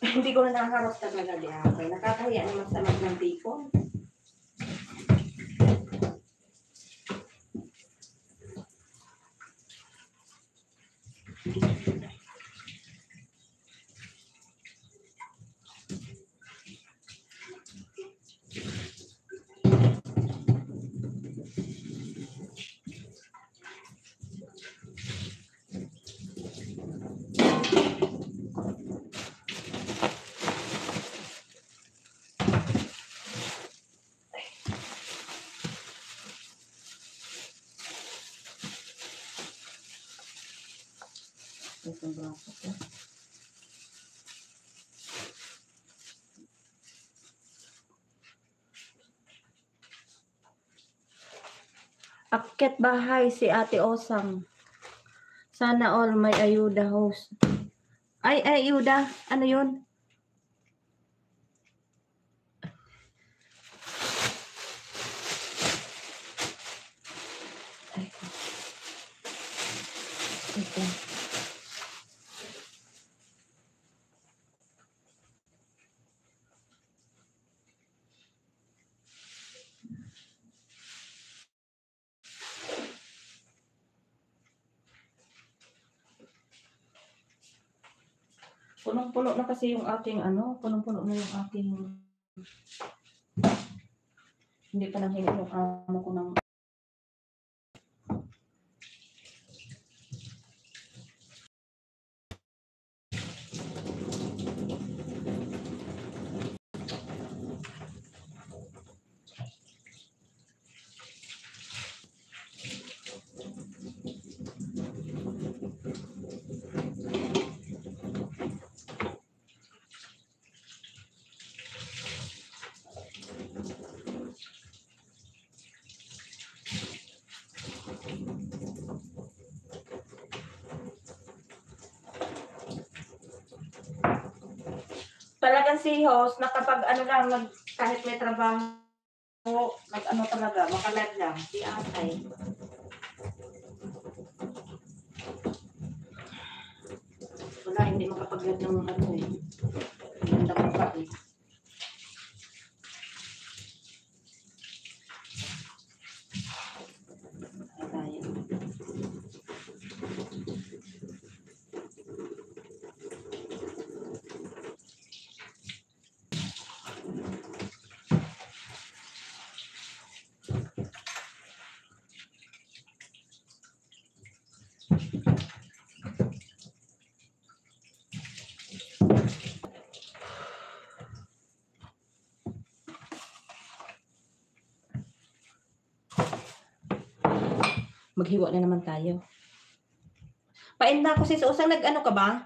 Hindi ko na nakaharap talaga di ate. Nakakahiya naman sa mag ng tipon. Itong braso ko. Akyat bahay si Ate Osang. Sana all may ayuda host. Ay, ayuda. Ano yun? Ay. Ito. Punong-puno na kasi yung ating ano, punong-puno na yung ating hindi pa nang hingi yung amo ko ng talagang si host na kapag ano lang, kahit may trabaho, nag-ano talaga, makalag lang, si atay. Wala, hindi makapaglag ng ano eh. Ganda ko pa eh. Maghiwa na naman tayo. Painda ko sis. Usang nag-ano ka ba?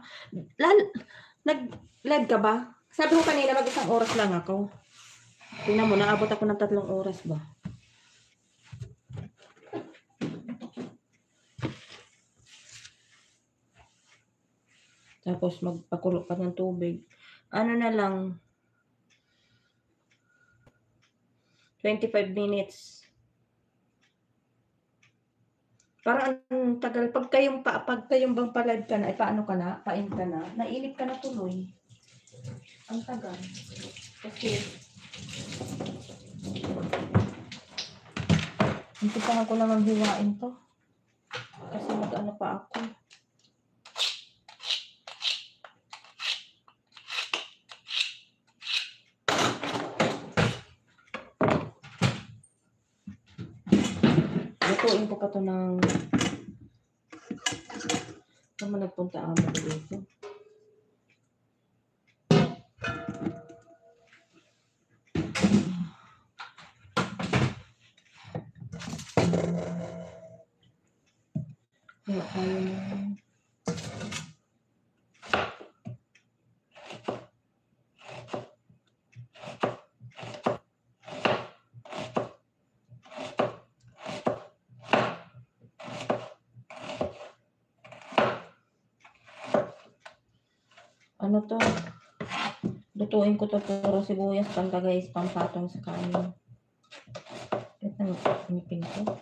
Nag-live ka ba? Sabi ko kanina mag-1 oras lang ako. Tingnan mo, naabot ako ng 3 oras ba? Tapos magpakulo pa ng tubig. Ano na lang, 25 minutes. Parang ang tagal. Pag kayong bang palad ka na, paano ka na, pain ka na, nainip ka na tuloy. Ang tagal. Kasi, umpisahan ko lang ang hiwain to. Kasi mag-ano pa ako. Lutuin ko pa to ng... Saan mo nagpunta ako dito? Wala tayo na... Ano to? Lutuin ko to puro sibuyas pangka guys, pampatong sa kanin. Ito ang pinipin ko.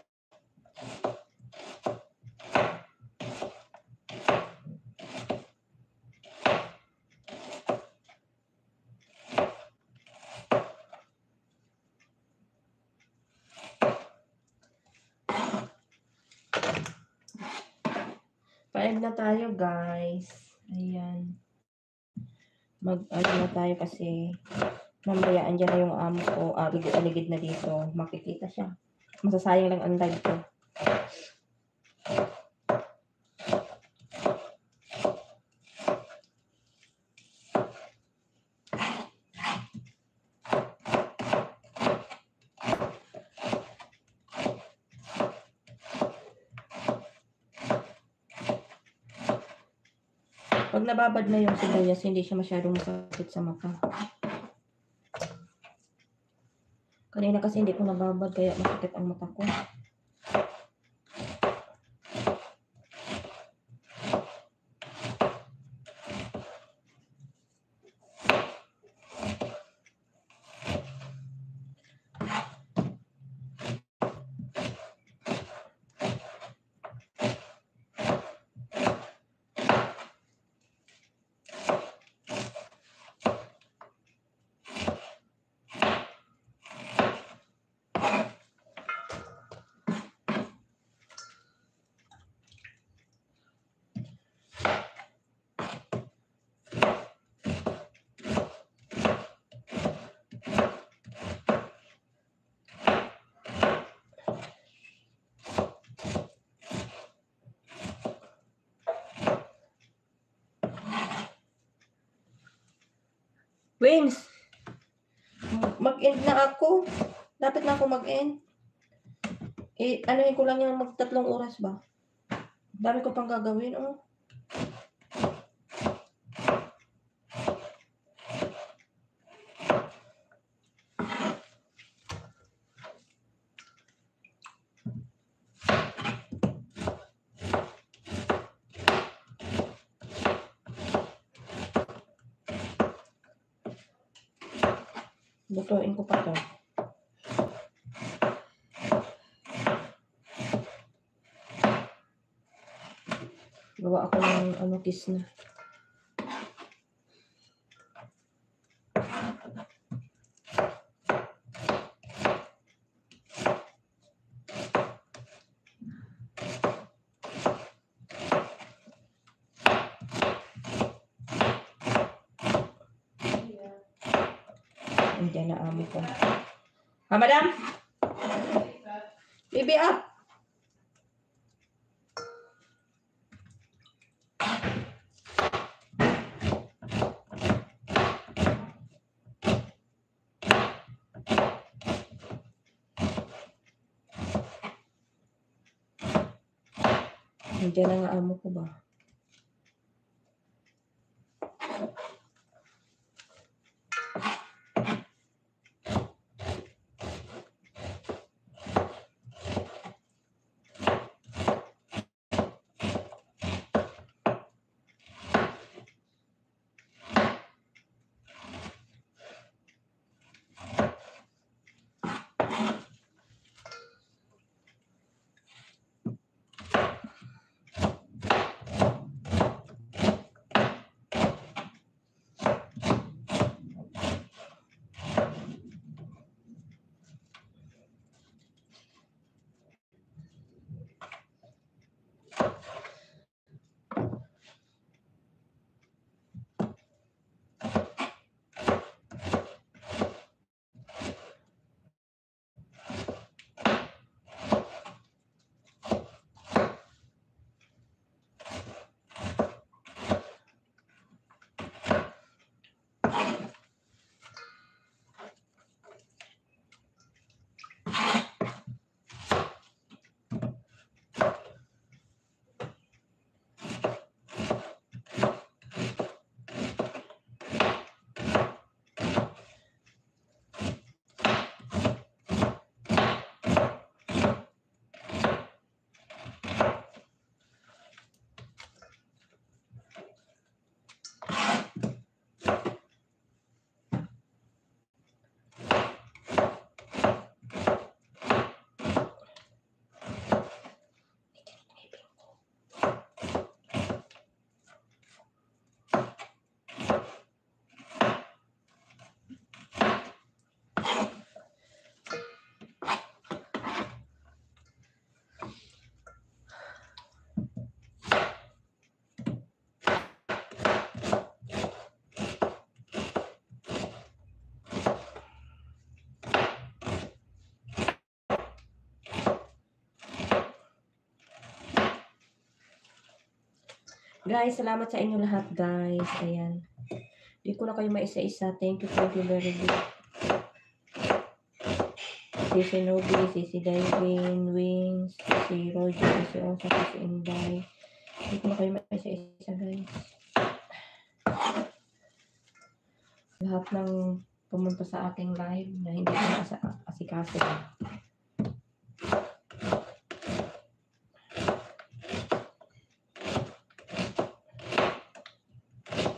Paig na tayo guys. Ayan. Mag-ano na tayo kasi mamaya andyan na yung amo ko. Aligid na dito. Makikita siya. Masasayang lang ang live ko. Pag nababad na yung sibuyas, hindi siya masyadong masakit sa mata. Kanina kasi hindi ko nababad, kaya masakit ang mata ko. Wings! Mag-end na ako. Dapat na ako mag-end. Anuhin ko lang yung mag-3 oras ba? Dami ko pang gagawin, oh. Lutuin ko pa to. Gawa ako ng kiss na. Andiyan na amo ko. Ha, madam? Baby up! Nandiyan na nga amo ko ba? Guys, salamat sa inyo lahat, guys. Ayan. Hindi ko na kayo maisa-isa. Thank you very much. Si Nobi, si Divine, Wings, si Roger, si Osa, si Inday. Hindi ko na kayo maisa-isa, guys. Lahat ng pumunta sa aking live na hindi ko asikaso.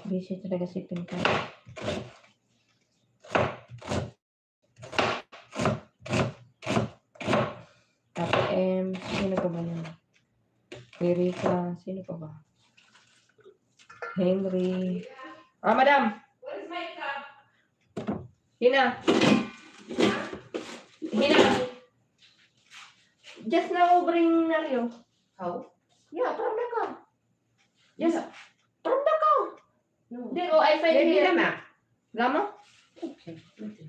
Busy talaga si Pinka. Ate M, sino pa ba yun? Erika, sino pa ba? Henry. Ah, madam! What is my cup? Hina! Hina! Just now bring Nario. How? Yeah, parang ka. Yes, Yeah. parang ka. No. Then, oh, I find Maybe here. lama. Lama? Okay. Okay.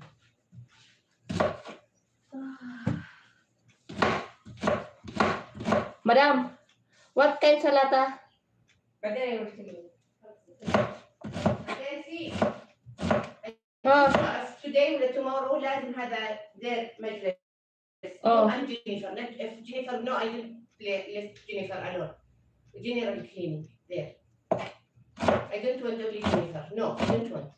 Madam, what kind salata? But then I will see. Then see. Oh, Today ولا tomorrow لازم هذا their مجلس. Oh. I'm Jennifer. If Jennifer, no, I didn't list Jennifer alone. General cleaning there. I don't want only Jennifer. No, I don't want.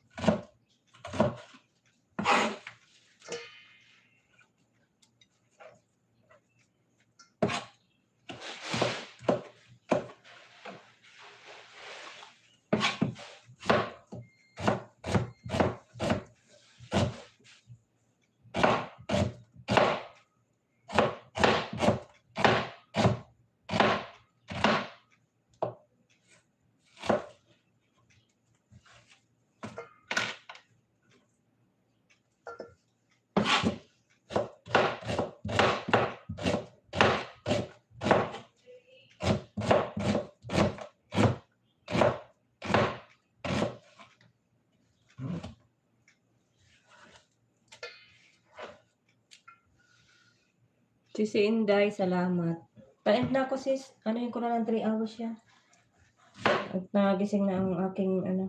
si Inday, salamat. Pa-end na ako, sis. Ano yung ko na lang 3 hours siya. At nagising na ang aking, ano.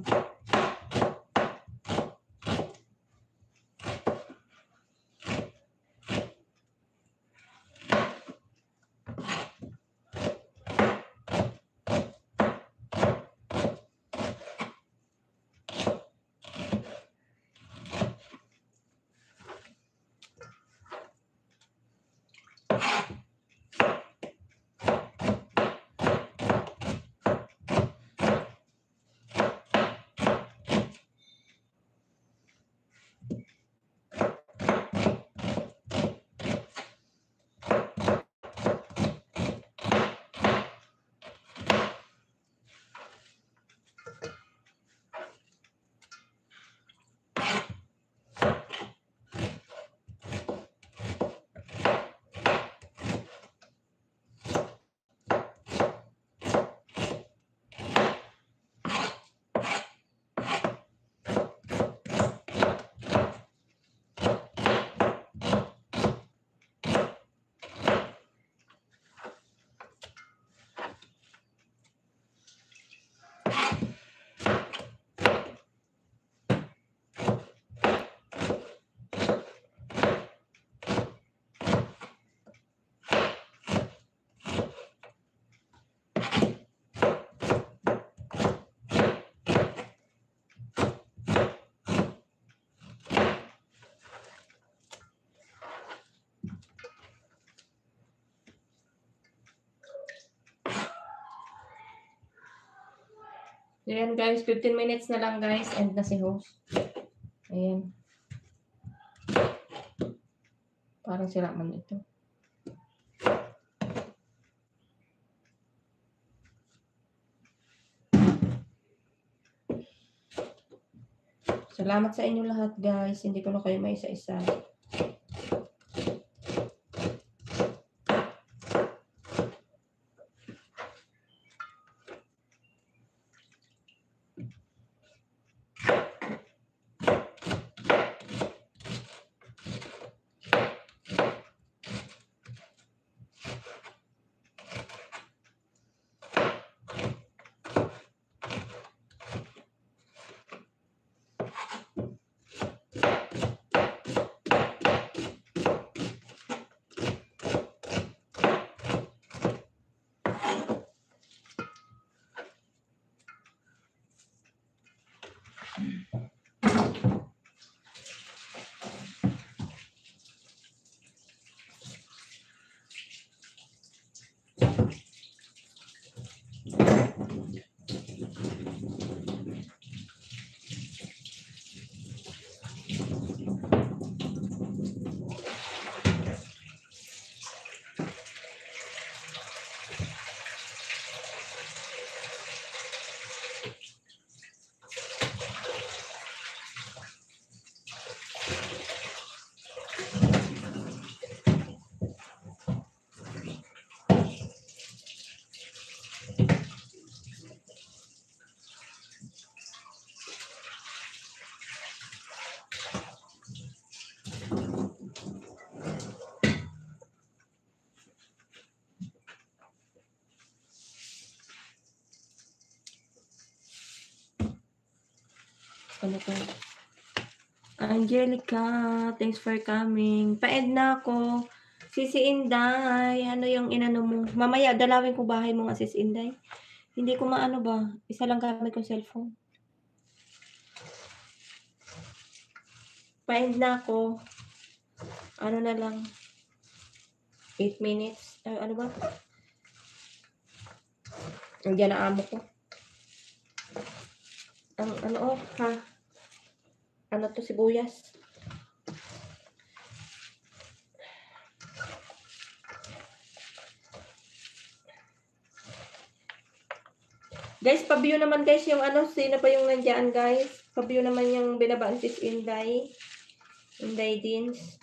Ayan guys, 15 minutes na lang guys. End na si host. Ayan. Parang sira man ito. Salamat sa inyo lahat guys. Hindi ko na kayo may isa-isa. Ano to? Angelica, thanks for coming. Pa-end na ako. Sisi Inday, ano yung inano mo? Mamaya, dalawin ko bahay mo nga, Sis Inday. Hindi ko maano ba? Isa lang gamit kong cellphone. Pa-end na ako. Ano na lang. 8 minutes. Ano ba? Nandiyan na amo ko. Ano ha? Ano to, sibuyas? Guys, pa-view naman guys yung ano, sino pa yung nandiyan guys? Pa-view naman yung binabaan Sis Inday. Inday Dins.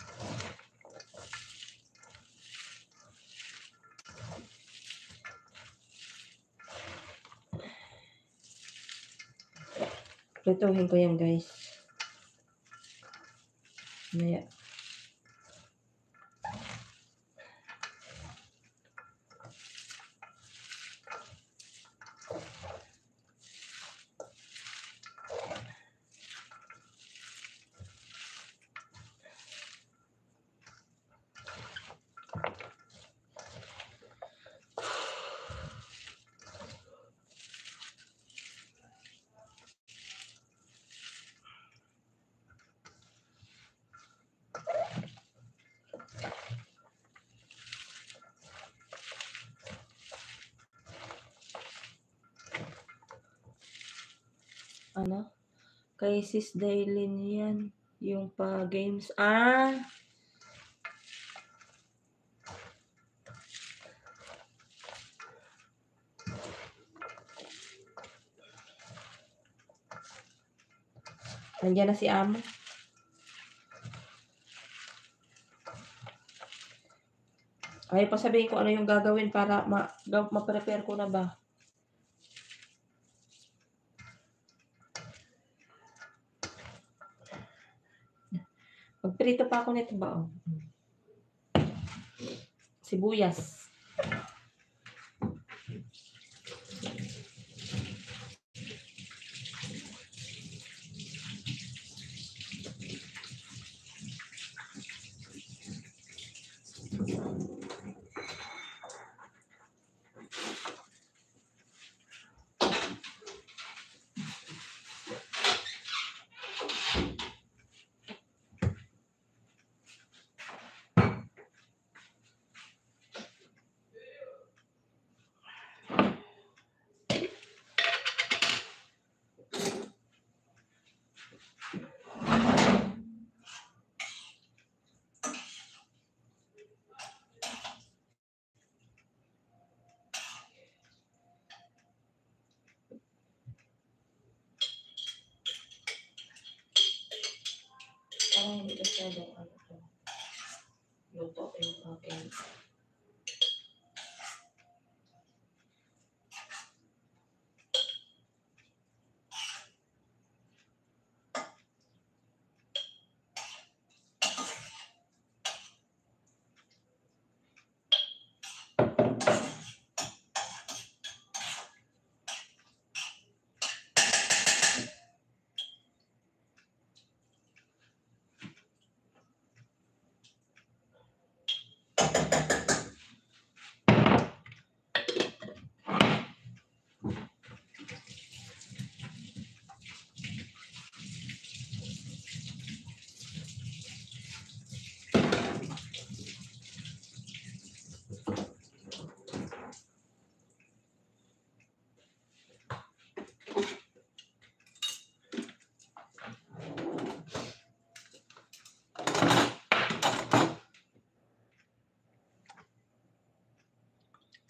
Lutuhin ko yan guys. Maya. Ano? Kay Sis Daylin yan. Yung pa-games. Nandiyan na si Amo. Ayaw pa sabihin ko ano yung gagawin para ma-prepare ko na ba. Magprito pa ako nito ba? Oh. Sibuyas. hindi masyadong ano to. Luto ko yung aking.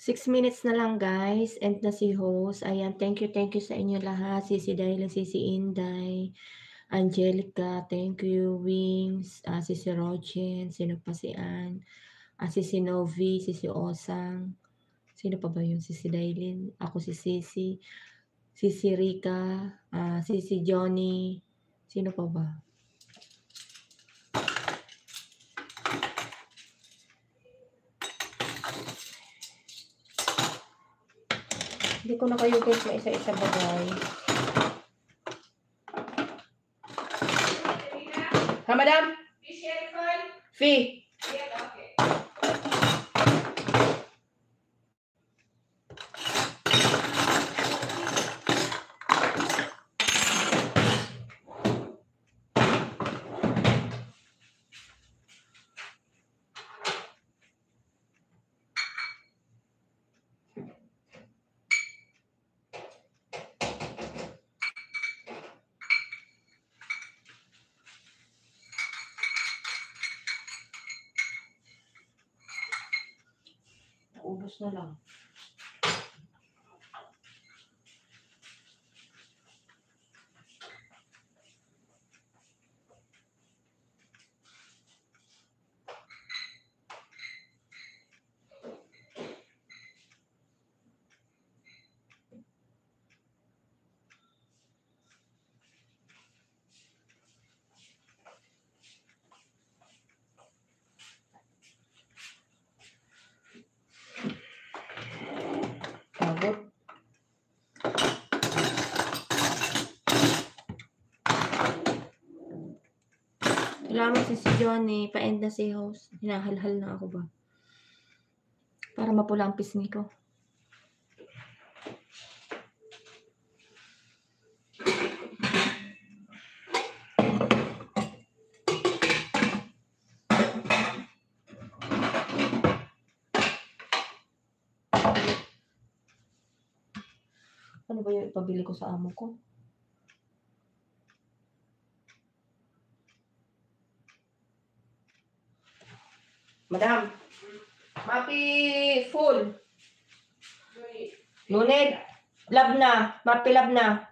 Six minutes na lang guys, and na si host. Ayan, thank you sa inyo lahat. Sisi Dayla, Sisi Inday, Angelica, thank you, Wings, Sisi Rochen, sino pa si Ann, Sisi Novi, Sisi Osang, sino pa ba yun? Sisi Dailin, ako si Sisi, Sisi Rika, Sisi Johnny, sino pa ba? Hindi ko na kayo guys na isa-isa bagay. Ha, madam? Fee. Ubus na lang. Pagod. Salamat si Johnny. Pa-end na si host. Hinahalhal na ako ba? Para mapula ang pisngi ko. Ano ba yung ipabili ko sa amo ko? Madam, mapi full. Luned, lab na. Mapi lab na.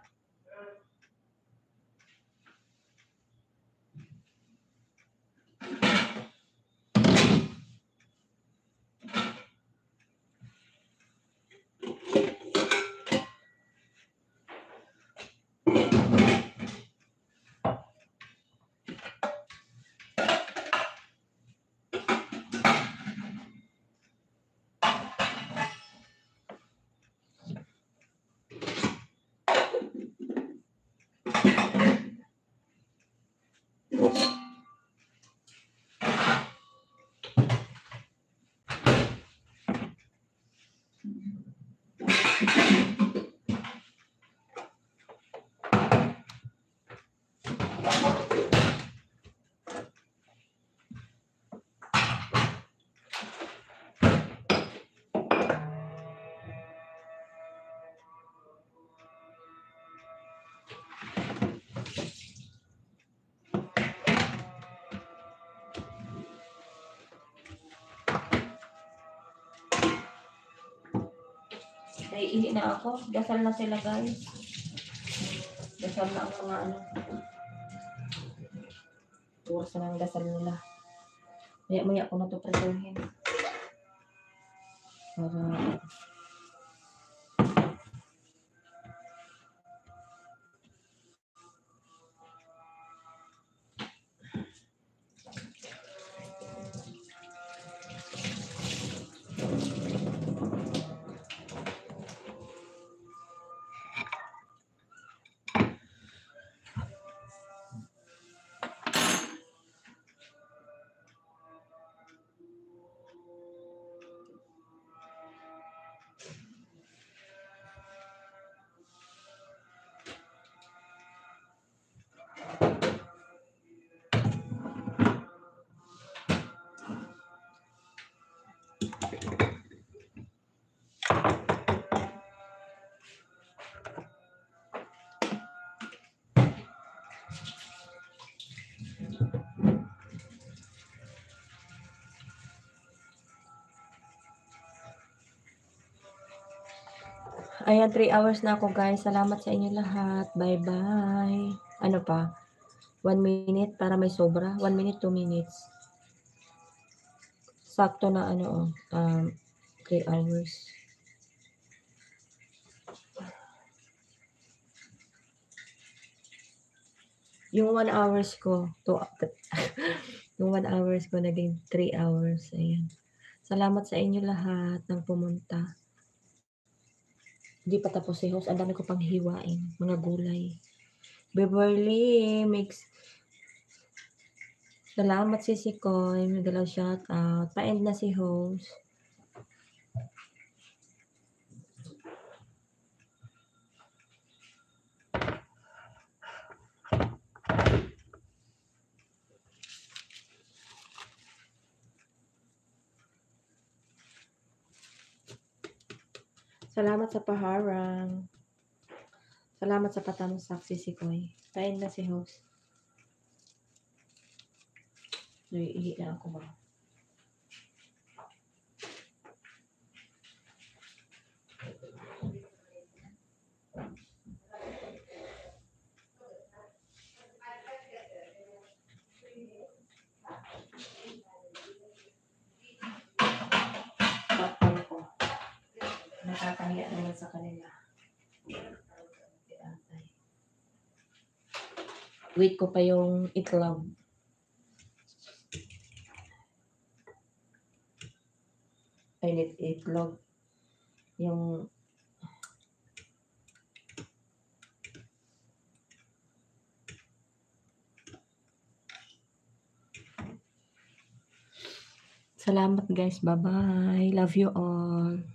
Naiihi na ako. Dasal na sila guys. Dasal na ang mga ano. Oras na ng dasal nila. Maya-maya ko na ito preparehin. Para ayan, 3 hours na ako guys. Salamat sa inyo lahat. Bye-bye. Ano pa? 1 minute para may sobra. 1 minute, 2 minutes. Sakto na 3 hours. Yung 1 hours ko, yung 1 hours ko naging 3 hours. Ayan. Salamat sa inyo lahat ng pumunta. Hindi pa tapos si host. Ang dami ko pang hiwain. Mga gulay. Beverly, mix. Salamat si Koy. Nagalaw shout out. Pa-end na si host. Salamat sa paharang. Salamat sa patamsak si Koy. Pa-end na si host. Ihi na ako ba? Bakal ko. Nakakahiya naman sa kanila. Wait ko pa yung itlog. Ay, itlog. Yung salamat guys. Bye-bye. Love you all.